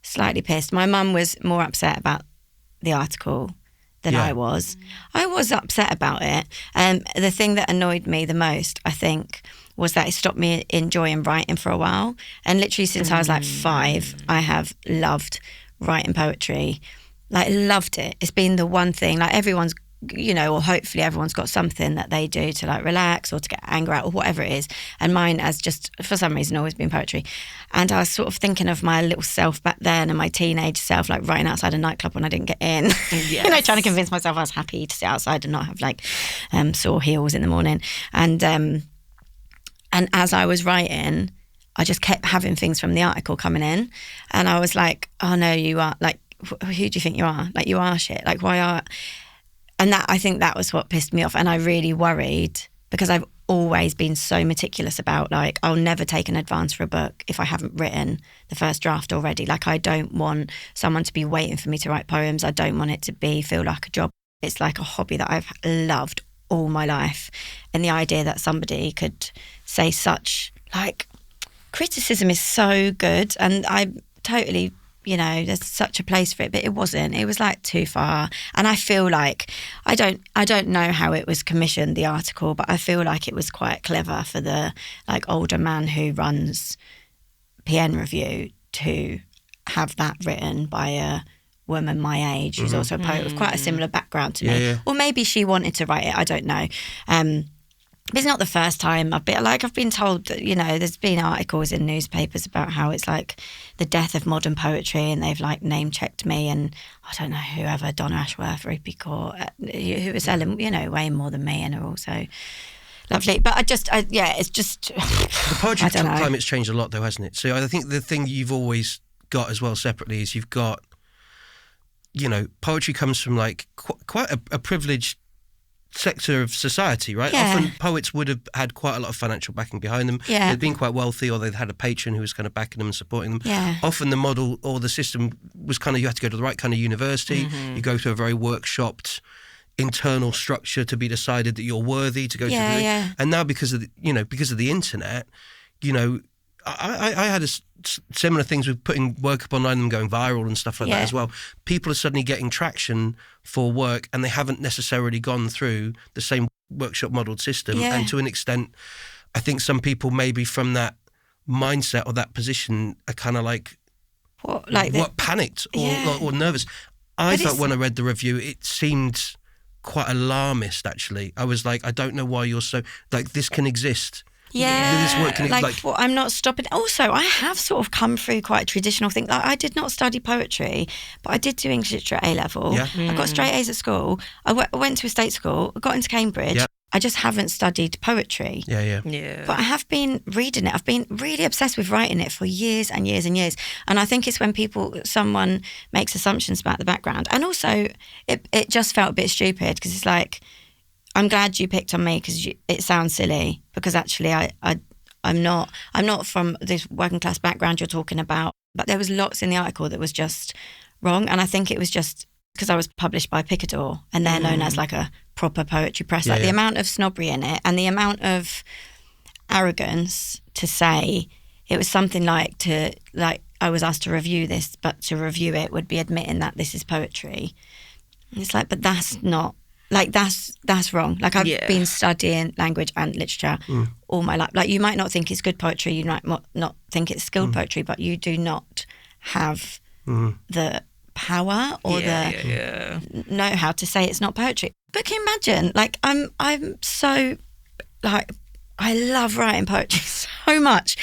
slightly pissed. My mum was more upset about the article than I was. I was upset about it. The thing that annoyed me the most, I think, was that it stopped me enjoying writing for a while. And literally since I was like 5, I have loved writing poetry. Like, loved it. It's been the one thing, like everyone's or hopefully everyone's got something that they do to like relax or to get anger out or whatever it is. And mine has just, for some reason, always been poetry. And I was sort of thinking of my little self back then and my teenage self, like writing outside a nightclub when I didn't get in. Yes. Trying to convince myself I was happy to sit outside and not have like sore heels in the morning. And as I was writing, I just kept having things from the article coming in. And I was like, oh no, you are like, who do you think you are? Like, you are shit. Like, why are... And I think that was what pissed me off. And I really worried because I've always been so meticulous about like, I'll never take an advance for a book if I haven't written the first draft already. Like, I don't want someone to be waiting for me to write poems. I don't want it to feel like a job. It's like a hobby that I've loved all my life. And the idea that somebody could say such like, criticism is so good. And I totally... there's such a place for it, but it wasn't. It was like too far. And I feel like, I don't know how it was commissioned, the article, but I feel like it was quite clever for the like older man who runs PN Review to have that written by a woman my age who's also a poet with quite a similar background to me. Yeah. Or maybe she wanted to write it, I don't know. But it's not the first time I've been told that, there's been articles in newspapers about how it's like the death of modern poetry and they've like name checked me and I don't know, whoever, Donna Ashworth, Ruby Court, who are selling, way more than me and are also lovely. But it's just... The poetry climate's changed a lot though, hasn't it? So I think the thing you've always got as well separately is you've got, poetry comes from like quite a privileged sector of society, right? Yeah. Often poets would have had quite a lot of financial backing behind them. Yeah. They'd been quite wealthy or they'd had a patron who was kind of backing them and supporting them. Yeah. Often the model or the system was kind of, you had to go to the right kind of university. You go to a very workshopped internal structure to be decided that you're worthy to go to the... Yeah. And now because of the internet, I had similar things with putting work up online and going viral and stuff like that as well. People are suddenly getting traction for work and they haven't necessarily gone through the same workshop modelled system. Yeah. And to an extent, I think some people maybe from that mindset or that position are kind of like panicked or nervous. I felt when I read the review, it seemed quite alarmist actually. I was like, I don't know why you're so... Like, this can exist. Yeah, this work can, I'm not stopping. Also, I have sort of come through quite a traditional thing. Like, I did not study poetry, but I did do English literature at A-level. Yeah. I got straight A's at school. I went to a state school, I got into Cambridge. Yeah. I just haven't studied poetry. Yeah. But I have been reading it. I've been really obsessed with writing it for years and years and years. And I think it's when someone makes assumptions about the background. And also, it just felt a bit stupid because it's like, I'm glad you picked on me because it sounds silly because actually I'm not from this working class background you're talking about, but there was lots in the article that was just wrong. And I think it was just because I was published by Picador and they're known as like a proper poetry press. The amount of snobbery in it and the amount of arrogance to say it was something like I was asked to review this, but to review it would be admitting that this is poetry. And it's like, but that's not... Like, that's wrong. Like, I've been studying language and literature all my life. Like, you might not think it's good poetry, you might not think it's skilled poetry, but you do not have the power or know-how to say it's not poetry. But can you imagine? Like, I'm so, like, I love writing poetry so much.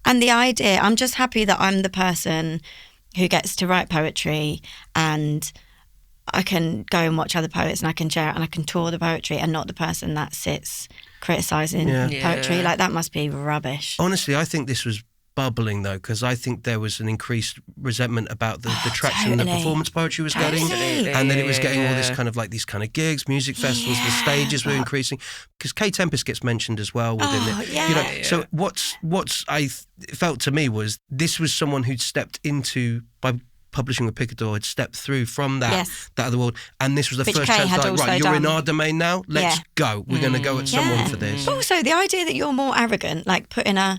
And the idea, I'm just happy that I'm the person who gets to write poetry and... I can go and watch other poets and I can share it and I can tour the poetry and not the person that sits criticising poetry. Like, that must be rubbish. Honestly, I think this was bubbling though, because I think there was an increased resentment about the traction that performance poetry was getting, and then it was getting all this kind of like these kind of gigs, music festivals, the stages were increasing, because Kay Tempest gets mentioned as well within it. So what's I felt to me was this was someone who'd stepped into, by publishing with Picador, had stepped through from that other world, and this was the first chance, like, right, you're in our domain now, let's go, we're going to go at someone for this. But also the idea that you're more arrogant, like putting I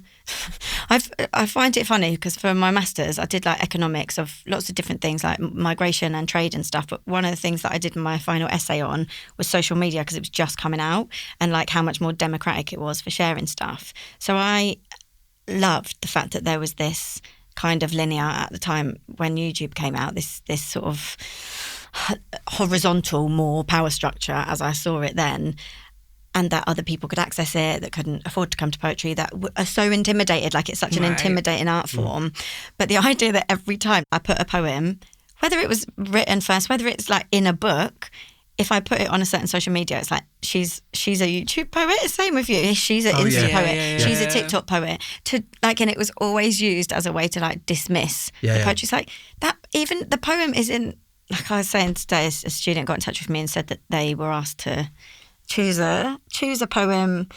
find it funny because for my masters I did like economics of lots of different things like migration and trade and stuff, but one of the things that I did my final essay on was social media because it was just coming out and like how much more democratic it was for sharing stuff. So I loved the fact that there was this kind of linear at the time when YouTube came out, this sort of horizontal, more power structure as I saw it then, and that other people could access it that couldn't afford to come to poetry, that are so intimidated, like it's such an intimidating art form. But the idea that every time I put a poem, whether it was written first, whether it's like in a book, if I put it on a certain social media, it's like she's a YouTube poet. Same with you. She's an Insta poet. She's a TikTok poet. And it was always used as a way to like dismiss the poetry. It's like that. Even the poem is in. Like I was saying today, a student got in touch with me and said that they were asked to choose a poem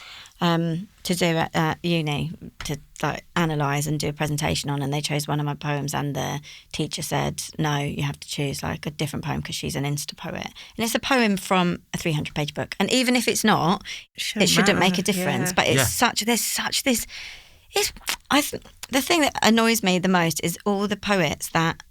to do at uni to like analyse and do a presentation on, and they chose one of my poems, and the teacher said, no, you have to choose like a different poem because she's an Insta poet. And it's a poem from a 300-page book, and even if it's not, it shouldn't make a difference. But it's the thing that annoys me the most is all the poets that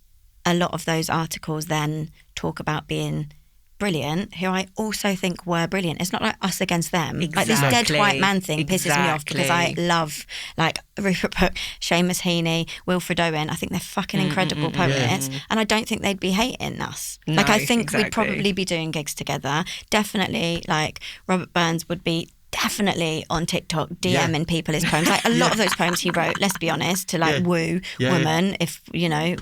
a lot of those articles then talk about being brilliant, who I also think were brilliant. It's not like us against them. Exactly. Like this dead white man thing pisses me off because I love like Rupert Brooke, Seamus Heaney, Wilfred Owen. I think they're fucking incredible poets, and I don't think they'd be hating us. No, like I think we'd probably be doing gigs together. Definitely, like Robert Burns would be definitely on TikTok DMing people his poems. Like a lot of those poems he wrote, let's be honest, to like woo women, if you know,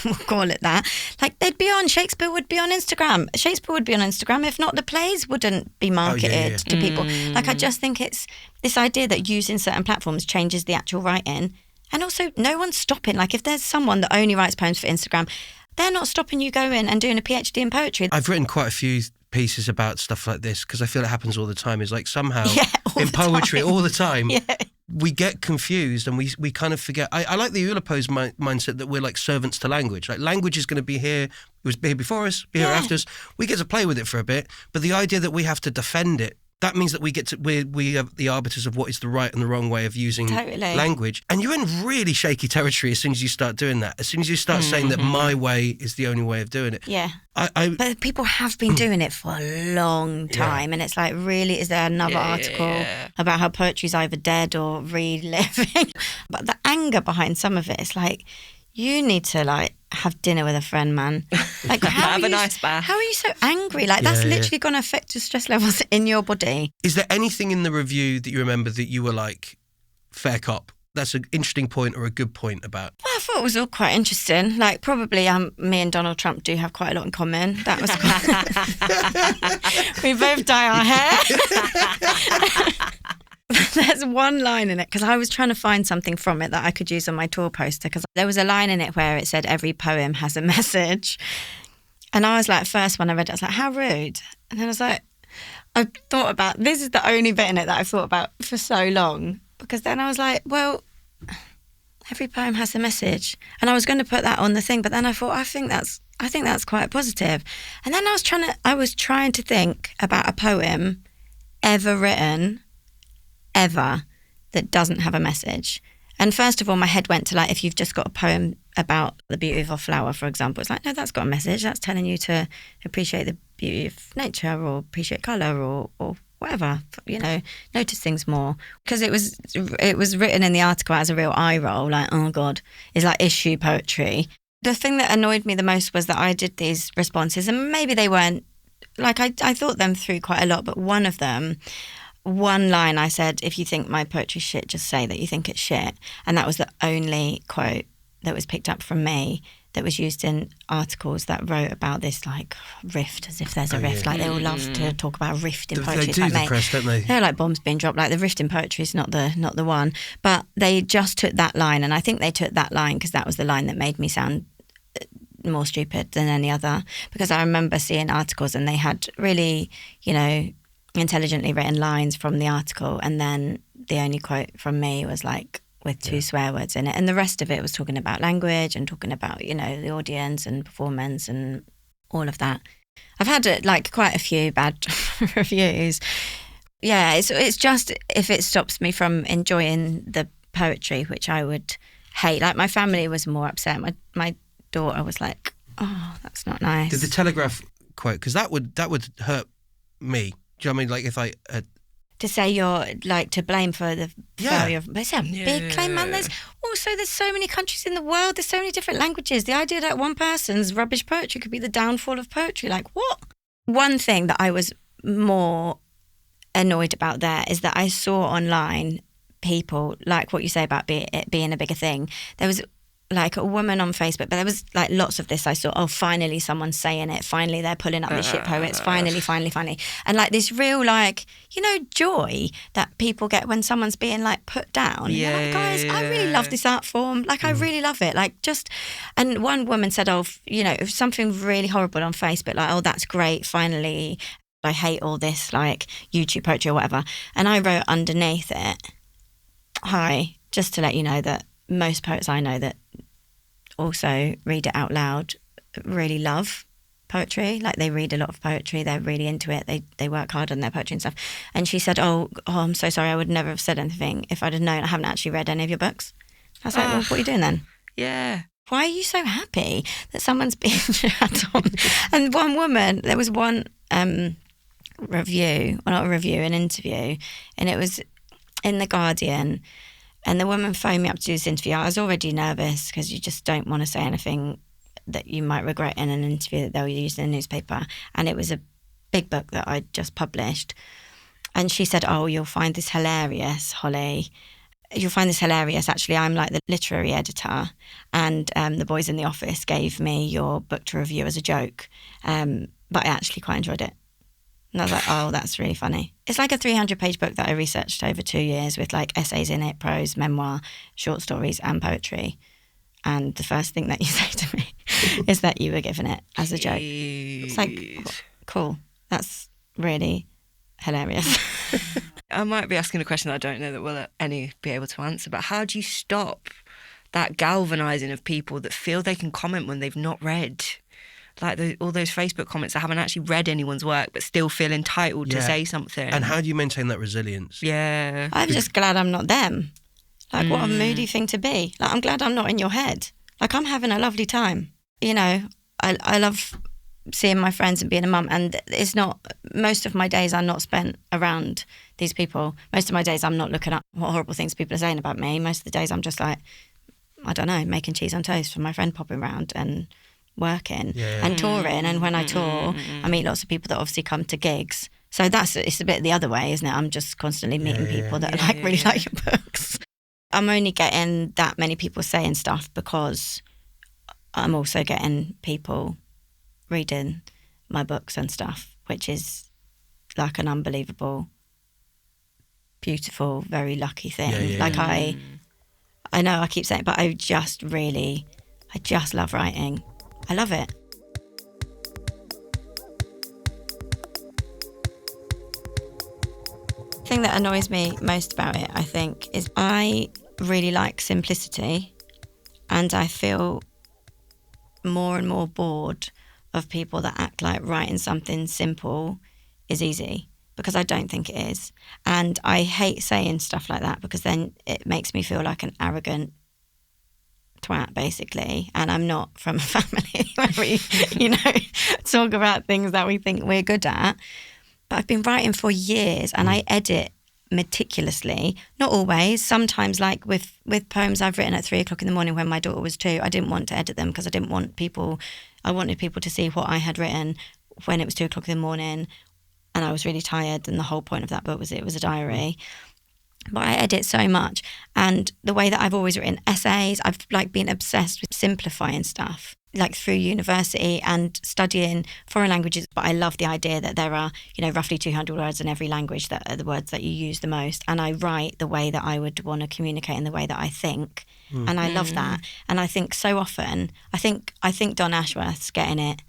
we'll call it that. Like they'd be on, Shakespeare would be on Instagram. Shakespeare would be on Instagram. If not, the plays wouldn't be marketed to people. Like I just think it's this idea that using certain platforms changes the actual writing. And also no one's stopping. Like if there's someone that only writes poems for Instagram, they're not stopping you going and doing a PhD in poetry. I've written quite a few pieces about stuff like this because I feel it happens all the time. Is like somehow in poetry all the time we get confused and we kind of forget. I like the Oulipo's mindset that we're like servants to language. Like language is going to be here. It was here before us, be here after us. We get to play with it for a bit, but the idea that we have to defend it, that means that we are the arbiters of what is the right and the wrong way of using language. And you're in really shaky territory as soon as you start doing that. As soon as you start saying that my way is the only way of doing it. Yeah. But people have been doing it for a long time. And it's like, really, is there another article about how poetry's either dead or reliving? But the anger behind some of it, it's like, you need to like have dinner with a friend, man. Like have a nice bath. How are you so angry? Like that's literally going to affect your stress levels in your body. Is there anything in the review that you remember that you were like, fair cop? That's an interesting point or a good point about? Well, I thought it was all quite interesting. Like probably me and Donald Trump do have quite a lot in common. That was quite... We both dye our hair. There's one line in it, because I was trying to find something from it that I could use on my tour poster, because there was a line in it where it said every poem has a message. And I was like, first when I read it, I was like, how rude. And then I was like, I thought about, this is the only bit in it that I've thought about for so long. Because then I was like, well, every poem has a message. And I was going to put that on the thing, but then I thought, I think that's quite positive. And then I was trying to think about a poem ever written ever that doesn't have a message. And first of all, my head went to like, if you've just got a poem about the beauty of a flower, for example, it's like, no, that's got a message. That's telling you to appreciate the beauty of nature or appreciate colour or whatever, you know, notice things more. Because it was written in the article as a real eye roll, like, oh God, it's like issue poetry. The thing that annoyed me the most was that I did these responses, and maybe they weren't, like I thought them through quite a lot, but one line I said, if you think my poetry's shit, just say that you think it's shit. And that was the only quote that was picked up from me that was used in articles that wrote about this like rift, as if there's a rift. Like they all love to talk about a rift in poetry. They do like, the press, don't they? They're like bombs being dropped. Like the rift in poetry is not the one. But they just took that line, and I think they took that line because that was the line that made me sound more stupid than any other. Because I remember seeing articles and they had really, you know, intelligently written lines from the article, and then the only quote from me was like with two swear words in it, and the rest of it was talking about language and talking about, you know, the audience and performance and all of that. I've had like quite a few bad reviews. Yeah, it's just if it stops me from enjoying the poetry, which I would hate. Like my family was more upset. My daughter was like, oh, that's not nice. Did the Telegraph quote, because that would hurt me. Do you know what I mean? Like if I to say you're like to blame for the failure of, it's a big claim, man. There's so many countries in the world, there's so many different languages. The idea that one person's rubbish poetry could be the downfall of poetry, like what? One thing that I was more annoyed about there is that I saw online people, like what you say about it being a bigger thing. There was like a woman on Facebook, but there was like lots of this. I saw, oh, finally someone's saying it. Finally they're pulling up the shit poets. Finally. And like this real like, you know, joy that people get when someone's being like put down. And you're like, guys, I really love this art form. Like I really love it. Like just, and one woman said, oh, you know, something really horrible on Facebook. Like, oh, that's great. Finally, I hate all this like YouTube poetry or whatever. And I wrote underneath it, hi, just to let you know that most poets I know that also read it out loud really love poetry. Like they read a lot of poetry, they're really into it, they work hard on their poetry and stuff. And she said, oh, I'm so sorry, I would never have said anything if I'd have known. I haven't actually read any of your books. I was like, well, what are you doing then? Yeah. Why are you so happy that someone's being shat on? And one woman, there was one review, well, not a review, an interview, and it was in The Guardian. And the woman phoned me up to do this interview. I was already nervous because you just don't want to say anything that you might regret in an interview that they'll use in the newspaper. And it was a big book that I'd just published. And she said, oh, you'll find this hilarious, Hollie. You'll find this hilarious. Actually, I'm like the literary editor. And the boys in the office gave me your book to review as a joke. But I actually quite enjoyed it. And I was like, oh, that's really funny. It's like a 300-page book that I researched over 2 years with like essays in it, prose, memoir, short stories and poetry. And the first thing that you say to me is that you were given it as a joke. It's like, cool. That's really hilarious. I might be asking a question that I don't know that we'll any be able to answer, but how do you stop that galvanising of people that feel they can comment when they've not read? Like all those Facebook comments that haven't actually read anyone's work but still feel entitled to say something. And how do you maintain that resilience? Yeah. I'm just glad I'm not them. Like what a moody thing to be. Like I'm glad I'm not in your head. Like I'm having a lovely time. You know, I love seeing my friends and being a mum, and it's not, most of my days are not spent around these people. Most of my days I'm not looking up what horrible things people are saying about me. Most of the days I'm just like, I don't know, making cheese on toast for my friend popping around and working and touring. And when I tour, I meet lots of people that obviously come to gigs. So it's a bit the other way, isn't it? I'm just constantly meeting people that really like your books. I'm only getting that many people saying stuff because I'm also getting people reading my books and stuff, which is like an unbelievable, beautiful, very lucky thing. I know I keep saying it, but I just love writing. I love it. The thing that annoys me most about it, I think, is I really like simplicity, and I feel more and more bored of people that act like writing something simple is easy, because I don't think it is. And I hate saying stuff like that because then it makes me feel like an arrogant twat, basically. And I'm not from a family where we, talk about things that we think we're good at. But I've been writing for years and I edit meticulously. Not always. Sometimes, like with poems I've written at 3 o'clock in the morning when my daughter was 2, I didn't want to edit them because I wanted people to see what I had written when it was 2 o'clock in the morning and I was really tired, and the whole point of that book was it was a diary. But I edit so much, and the way that I've always written essays, I've been obsessed with simplifying stuff, like through university and studying foreign languages. But I love the idea that there are, roughly 200 words in every language that are the words that you use the most. And I write the way that I would want to communicate in the way that I think. And I love that. And I think so often, I think Don Ashworth's getting it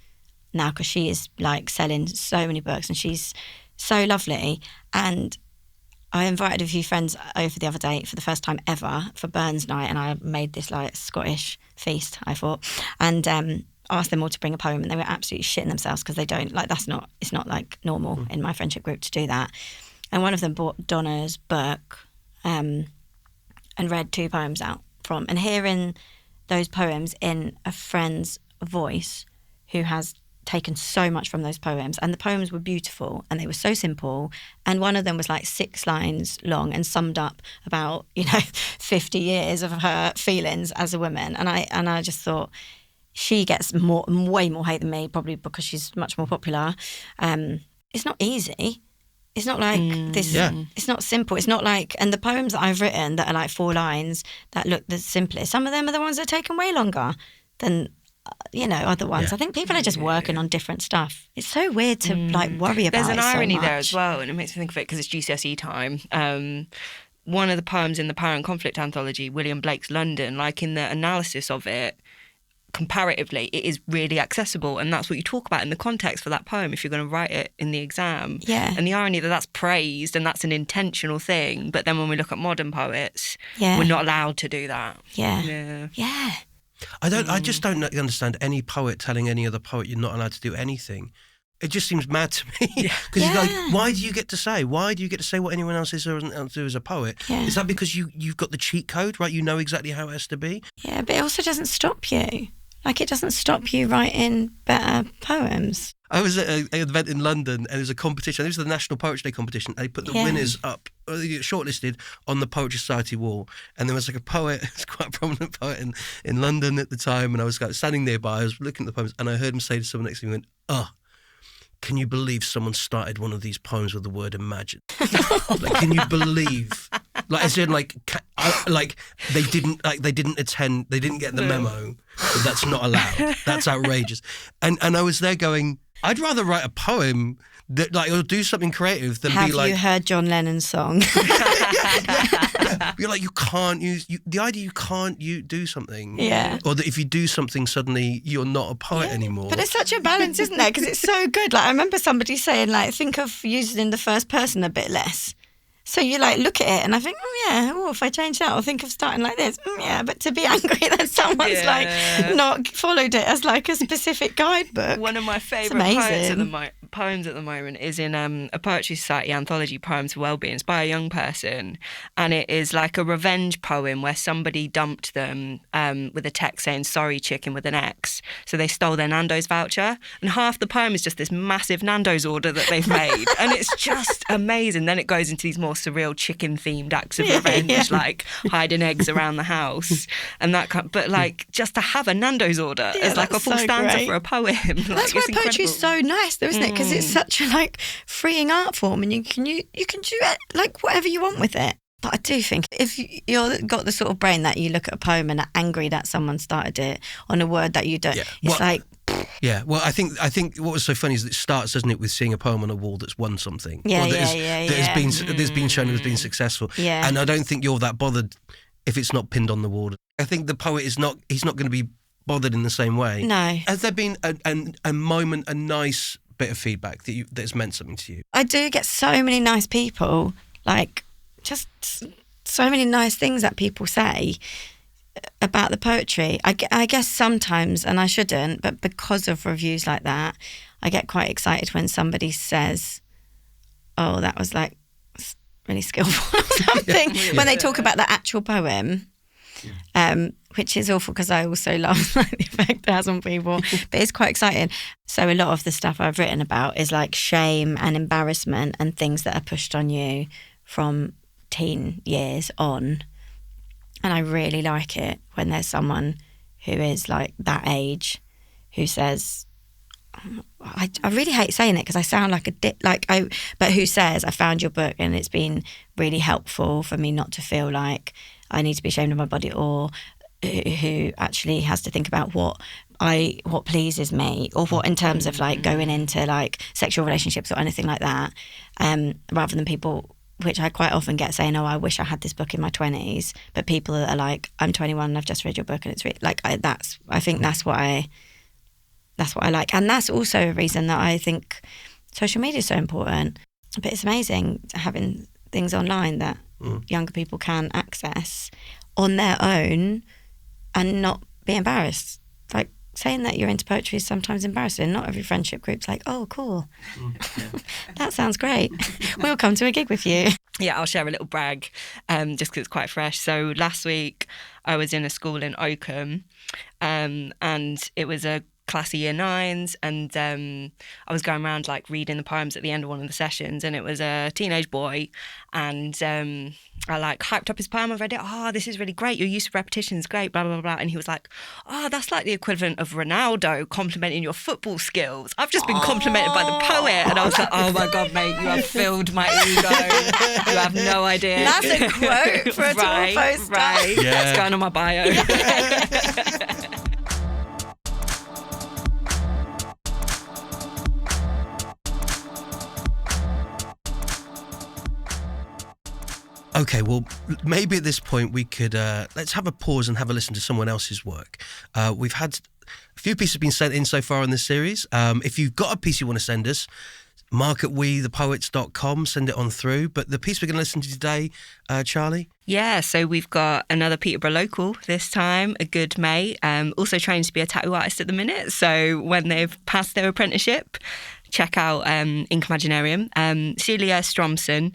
now because she is selling so many books and she's so lovely. And I invited a few friends over the other day for the first time ever for Burns night, and I made this Scottish feast, I thought, and asked them all to bring a poem, and they were absolutely shitting themselves because they don't it's not normal in my friendship group to do that. And one of them bought Donna's book and read 2 poems out from, and hearing those poems in a friend's voice who has taken so much from those poems, and the poems were beautiful and they were so simple, and one of them was like 6 lines long and summed up about 50 years of her feelings as a woman, and I just thought she gets way more hate than me, probably because she's much more popular. It's not easy. It's not like this. Yeah. It's not simple. It's not like, and the poems that I've written that are like 4 lines that look the simplest, some of them are the ones that are taken way longer than other ones. Yeah. I think people are just working on different stuff. It's so weird to like worry about. There's an it so irony there much. as well, and it makes me think of it because it's GCSE time. One of the poems in the Power and Conflict anthology, William Blake's London, like in the analysis of it, comparatively, it is really accessible, and that's what you talk about in the context for that poem if you're going to write it in the exam. Yeah. And the irony that that's praised and that's an intentional thing, but then when we look at modern poets, Yeah. we're not allowed to do that. Yeah. I just don't understand any poet telling any other poet you're not allowed to do anything. It just seems mad to me. Because Yeah. like, why do you get to say? Why do you get to say what anyone else is or isn't able to do as a poet? Yeah. Is that because you've got the cheat code, right? You know exactly how it has to be? Yeah, but it also doesn't stop you. Like, it doesn't stop you writing better poems. I was at an event in London and there was a competition. It was the National Poetry Day competition. They put the winners up, shortlisted on the Poetry Society wall. And there was like a poet, it was quite a prominent poet in London at the time. And I was standing nearby, I was looking at the poems and I heard him say to someone next to me, he went, can you believe someone started one of these poems with the word imagine? Like, can you believe? Like, as in, they didn't attend, they didn't get the memo that that's not allowed. That's outrageous. And I was there going, I'd rather write a poem that or do something creative than Have be like. you heard John Lennon's song? Yeah. You're like, you can't use the idea. You can't do something. Yeah. Or that if you do something, suddenly you're not a poet anymore. But it's such a balance, isn't there? Because it's so good. Like, I remember somebody saying, like, think of using in the first person a bit less. So you like look at it and I think, if I change that, I'll think of starting like this. But to be angry that someone's like not followed it as like a specific guidebook. One of my favourite poems at the moment is in a Poetry Society anthology, Poems for Wellbeing. It's by a young person, and it is like a revenge poem where somebody dumped them with a text saying "sorry chicken" with an X. So they stole their Nando's voucher, and half the poem is just this massive Nando's order that they've made, and it's just amazing. Then it goes into these more surreal chicken-themed acts of revenge, like hiding eggs around the house and that kind. But like just to have a Nando's order as like a full stanza for a poem. That's why poetry is so nice, though, isn't it? Because it's such a like freeing art form, and you can do it like whatever you want with it. But I do think if you've got the sort of brain that you look at a poem and are angry that someone started it on a word that you don't, it's like. Yeah, well, I think what was so funny is that it starts, doesn't it, with seeing a poem on a wall that's won something, that's been shown as being successful. Yeah. And I don't think you're that bothered if it's not pinned on the wall. I think the poet he's not going to be bothered in the same way. No. Has there been a moment, a nice bit of feedback that's meant something to you? I do get so many nice people, like just so many nice things that people say about the poetry. I guess sometimes, and I shouldn't, but because of reviews like that, I get quite excited when somebody says, oh, that was like really skillful or something, when they talk about the actual poem, which is awful because I also love the effect it has on people, but it's quite exciting. So a lot of the stuff I've written about is like shame and embarrassment and things that are pushed on you from teen years on. And I really like it when there's someone who is like that age who says, I really hate saying it because I sound like but who says, I found your book and it's been really helpful for me not to feel like I need to be ashamed of my body, or who actually has to think about what pleases me, or what in terms of like going into like sexual relationships or anything like that, rather than people, which I quite often get saying, oh, I wish I had this book in my 20s, but people that are like, I'm 21 and I've just read your book and it's really, like, I think that's what I like. And that's also a reason that I think social media is so important. But it's amazing having things online that younger people can access on their own and not be embarrassed. Like, saying that you're into poetry is sometimes embarrassing. Not every friendship group's like, oh, cool. That sounds great. We'll come to a gig with you. Yeah, I'll share a little brag, just because it's quite fresh. So last week I was in a school in Oakham, and it was a classy year 9s, and I was going around like reading the poems at the end of one of the sessions, and it was a teenage boy, and I like hyped up his poem. I read it. Oh, this is really great. Your use of repetition is great. Blah blah blah. And he was like, "Oh, that's like the equivalent of Ronaldo complimenting your football skills. I've just been complimented by the poet." And I was like, "Oh my god, mate, you have filled my ego. You have no idea." That's a quote for a tour poster. Right. Yeah. It's going on my bio. Okay, well, maybe at this point we could let's have a pause and have a listen to someone else's work. We've had a few pieces been sent in so far in this series. If you've got a piece you want to send us, mark@wethepoets.com, send it on through. But the piece we're going to listen to today, Charley? Yeah, so we've got another Peterborough local this time, a good mate, also trained to be a tattoo artist at the minute. So when they've passed their apprenticeship, check out Ink Imaginarium. Silje Stromsten,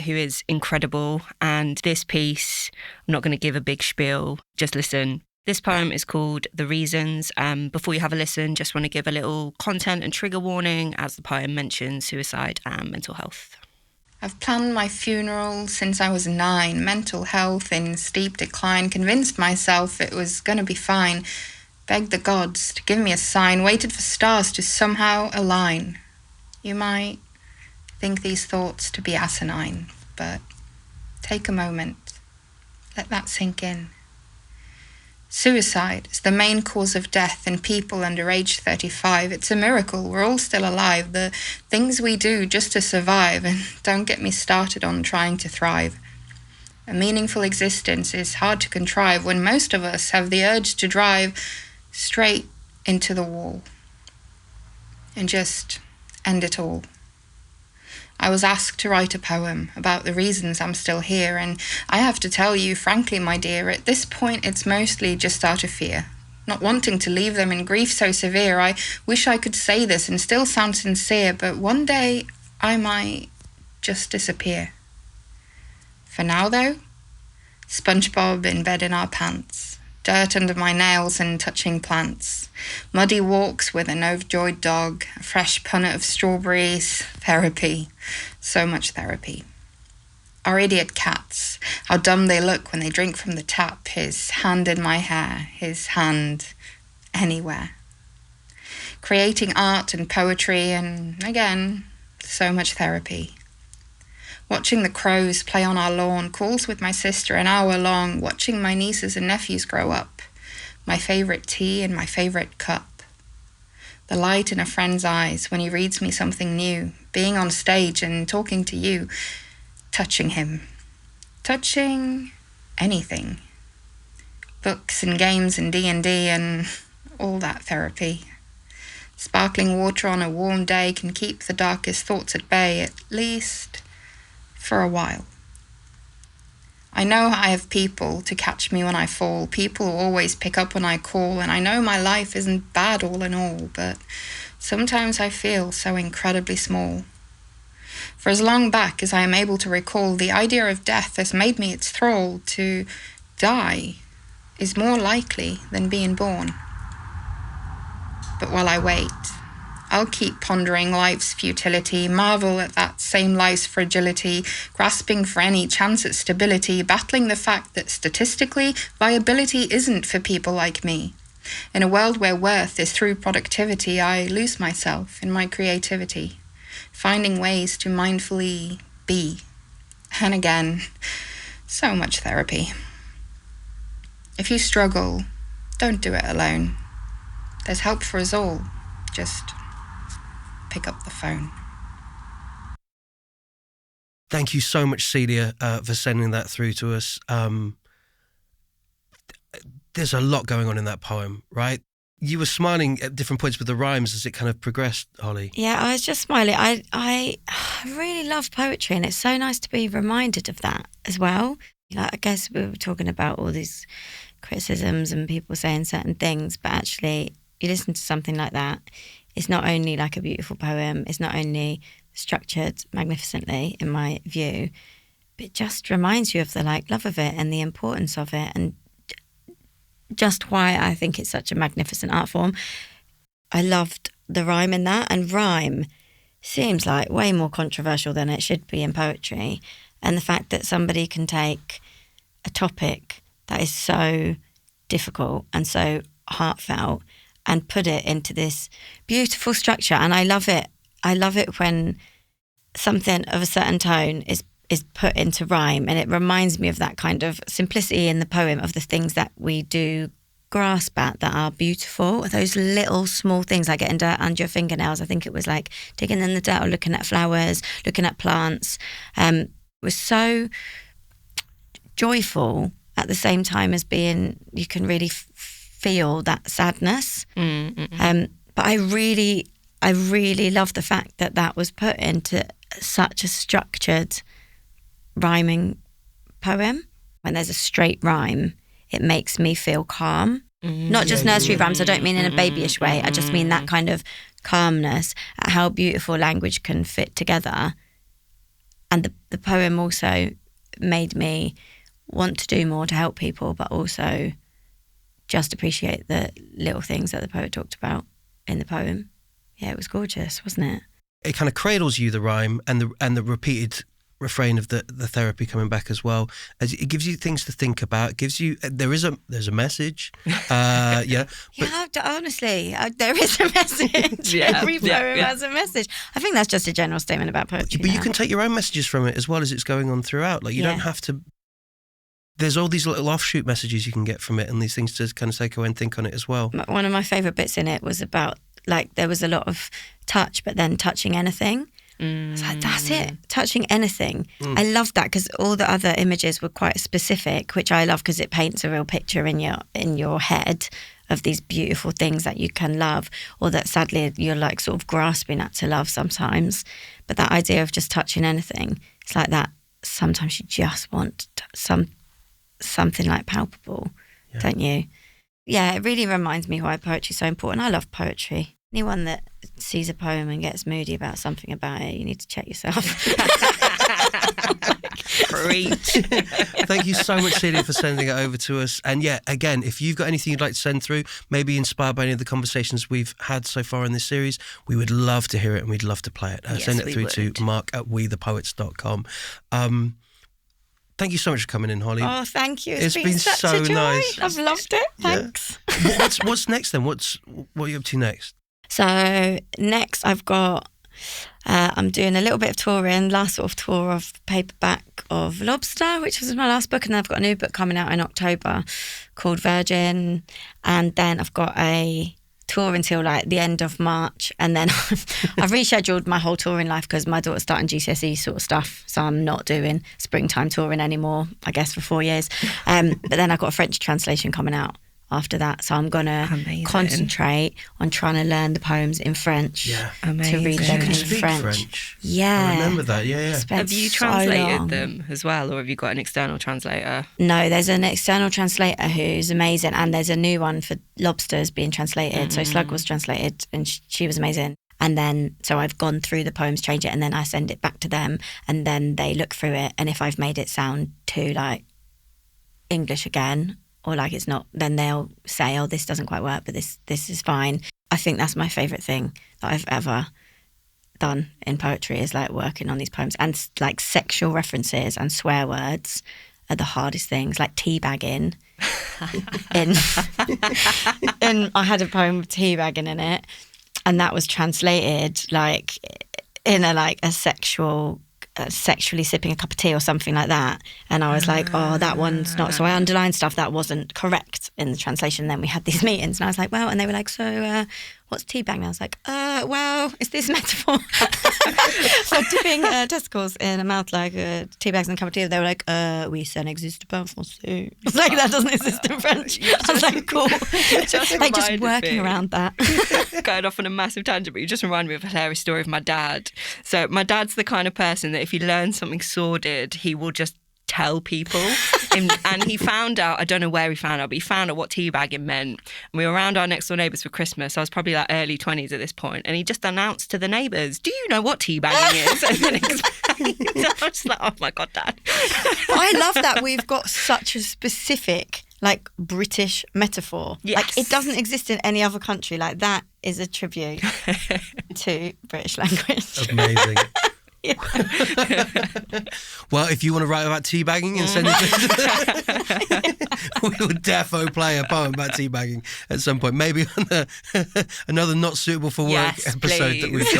who is incredible. And this piece, I'm not going to give a big spiel, just listen. This poem is called The Reasons. Before you have a listen, just want to give a little content and trigger warning, as the poem mentions suicide and mental health. I've planned my funeral since I was 9, mental health in steep decline, convinced myself it was going to be fine, begged the gods to give me a sign, waited for stars to somehow align. You might think these thoughts to be asinine, but take a moment, let that sink in. Suicide is the main cause of death in people under age 35. It's a miracle we're all still alive. The things we do just to survive, and don't get me started on trying to thrive. A meaningful existence is hard to contrive when most of us have the urge to drive straight into the wall and just end it all. I was asked to write a poem about the reasons I'm still here, and I have to tell you, frankly, my dear, at this point it's mostly just out of fear. Not wanting to leave them in grief so severe, I wish I could say this and still sound sincere, but one day I might just disappear. For now, though, SpongeBob in bed in our pants, dirt under my nails and touching plants, muddy walks with an overjoyed dog, a fresh punnet of strawberries, therapy, so much therapy. Our idiot cats, how dumb they look when they drink from the tap, his hand in my hair, his hand anywhere. Creating art and poetry and, again, so much therapy. Watching the crows play on our lawn, calls with my sister an hour long, watching my nieces and nephews grow up, my favourite tea and my favourite cup. The light in a friend's eyes when he reads me something new, being on stage and talking to you, touching him, touching anything. Books and games and D&D and all that therapy. Sparkling water on a warm day can keep the darkest thoughts at bay, at least for a while. I know I have people to catch me when I fall, people who always pick up when I call, and I know my life isn't bad all in all, but sometimes I feel so incredibly small. For as long back as I am able to recall, the idea of death has made me its thrall. To die is more likely than being born. But while I wait, I'll keep pondering life's futility, marvel at that same life's fragility, grasping for any chance at stability, battling the fact that statistically, viability isn't for people like me. In a world where worth is through productivity, I lose myself in my creativity, finding ways to mindfully be. And again, so much therapy. If you struggle, don't do it alone. There's help for us all. Just pick up the phone. Thank you so much, Silje, for sending that through to us. There's a lot going on in that poem, right? You were smiling at different points with the rhymes as it kind of progressed, Hollie. Yeah, I was just smiling. I really love poetry, and it's so nice to be reminded of that as well. Like, I guess we were talking about all these criticisms and people saying certain things, but actually you listen to something like that, it's not only like a beautiful poem, it's not only structured magnificently in my view, but it just reminds you of the love of it and the importance of it, and just why I think it's such a magnificent art form. I loved the rhyme in that, and rhyme seems like way more controversial than it should be in poetry. And the fact that somebody can take a topic that is so difficult and so heartfelt and put it into this beautiful structure. And I love it. I love it when something of a certain tone is put into rhyme, and it reminds me of that kind of simplicity in the poem, of the things that we do grasp at that are beautiful, those little small things like getting dirt under your fingernails. I think it was like digging in the dirt or looking at flowers, looking at plants. It was so joyful at the same time as being, you can really feel that sadness. But I really love the fact that that was put into such a structured rhyming poem. When there's a straight rhyme, it makes me feel calm. Not just nursery rhymes, I don't mean in a babyish way. I just mean that kind of calmness at how beautiful language can fit together. And the poem also made me want to do more to help people, but also just appreciate the little things that the poet talked about in the poem. Yeah, it was gorgeous, wasn't it? It kind of cradles you, the rhyme, and the repeated refrain of the therapy coming back as well. As it gives you things to think about. It gives you there's a message. Honestly, there is a message. Every poem has a message. I think that's just a general statement about poetry. But you can take your own messages from it as well as it's going on throughout. Like you don't have to. There's all these little offshoot messages you can get from it, and these things to kind of take away and think on it as well. One of my favourite bits in it was about, like, there was a lot of touch, but then touching anything. I was like, that's it, touching anything. I loved that because all the other images were quite specific, which I love because it paints a real picture in your head of these beautiful things that you can love, or that sadly you're like sort of grasping at to love sometimes. But that idea of just touching anything, it's like that. Sometimes you just want something like palpable, don't you? Yeah, it really reminds me why poetry is so important. I love poetry. Anyone that sees a poem and gets moody about something about it, you need to check yourself. Preach. Thank you so much, Silje, for sending it over to us. And yeah, again, if you've got anything you'd like to send through, maybe inspired by any of the conversations we've had so far in this series, we would love to hear it and we'd love to play it. Send it through to mark@wethepoets.com. Thank you so much for coming in, Hollie. Oh, thank you. It's been such so a joy. nice. I've loved it. Thanks. Yeah. What's next then? What are you up to next? So next I've got, I'm doing a little bit of touring, last sort of tour of paperback of Lobster, which was my last book. And then I've got a new book coming out in October called Virgin. And then I've got a tour until like the end of March. And then I've rescheduled my whole touring life because my daughter's starting GCSE sort of stuff. So I'm not doing springtime touring anymore, I guess, for 4 years. But then I've got a French translation coming out after that, so I'm gonna concentrate on trying to learn the poems in French to read them in French. Yeah, I remember that. Yeah. Have you translated them as well, or have you got an external translator? No, there's an external translator who's amazing, and there's a new one for Lobsters being translated. So Slug was translated, and she was amazing. And then, so I've gone through the poems, change it, and then I send it back to them, and then they look through it, and if I've made it sound too like English again, or like it's not, then they'll say, oh, this doesn't quite work, but this is fine. I think that's my favourite thing that I've ever done in poetry, is like working on these poems. And like sexual references and swear words are the hardest things, like teabagging. And I had a poem with teabagging in it, and that was translated like in a sexually sipping a cup of tea or something like that, and I was like, oh, that one's not, so I underlined stuff that wasn't correct in the translation. Then we had these meetings and I was like, well, and they were like, so what's teabag? And I was like, well, is this metaphor for dipping testicles in a mouth like teabags in a cup of tea? They were like, oui, ça n'existe pas en français. I was like, that doesn't exist in French. I was like, cool. Just working around that. Going off on a massive tangent, but you just reminded me of a hilarious story of my dad. So my dad's the kind of person that if he learns something sordid, he will just tell people. And he found out, I don't know where he found out, but he found out what teabagging meant. And we were around our next door neighbours for Christmas. I was probably like early 20s at this point. And he just announced to the neighbours, do you know what teabagging is? And then explained. I was just like, oh my God, Dad. I love that we've got such a specific like British metaphor. Yes. Like it doesn't exist in any other country. Like that is a tribute to British language. Amazing. Well, if you want to write about teabagging and send it to we will defo play a poem about teabagging at some point. Maybe on another not suitable for work episode that we've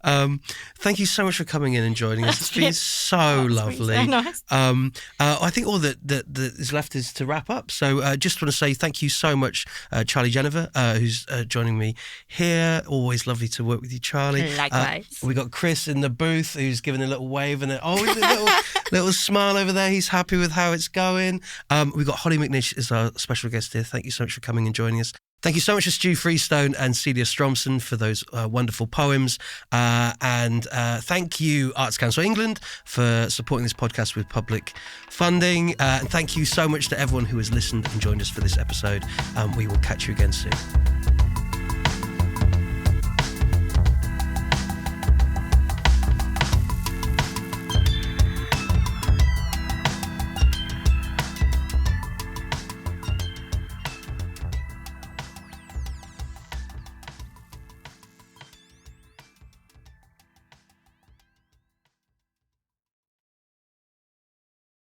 got. Thank you so much for coming in and joining us. It's been so lovely. So nice. I think all that is left is to wrap up. So just want to say thank you so much, Charley Genever, who's joining me here. Always lovely to work with you, Charley. Likewise. We got Chris in the booth who's giving a little wave and a little smile over there. He's happy with how it's going. We've got Hollie McNish as our special guest here. Thank you so much for coming and joining us. Thank you so much to Stu Freestone and Silje Stromsten for those wonderful poems. And thank you, Arts Council England, for supporting this podcast with public funding. And thank you so much to everyone who has listened and joined us for this episode. We will catch you again soon.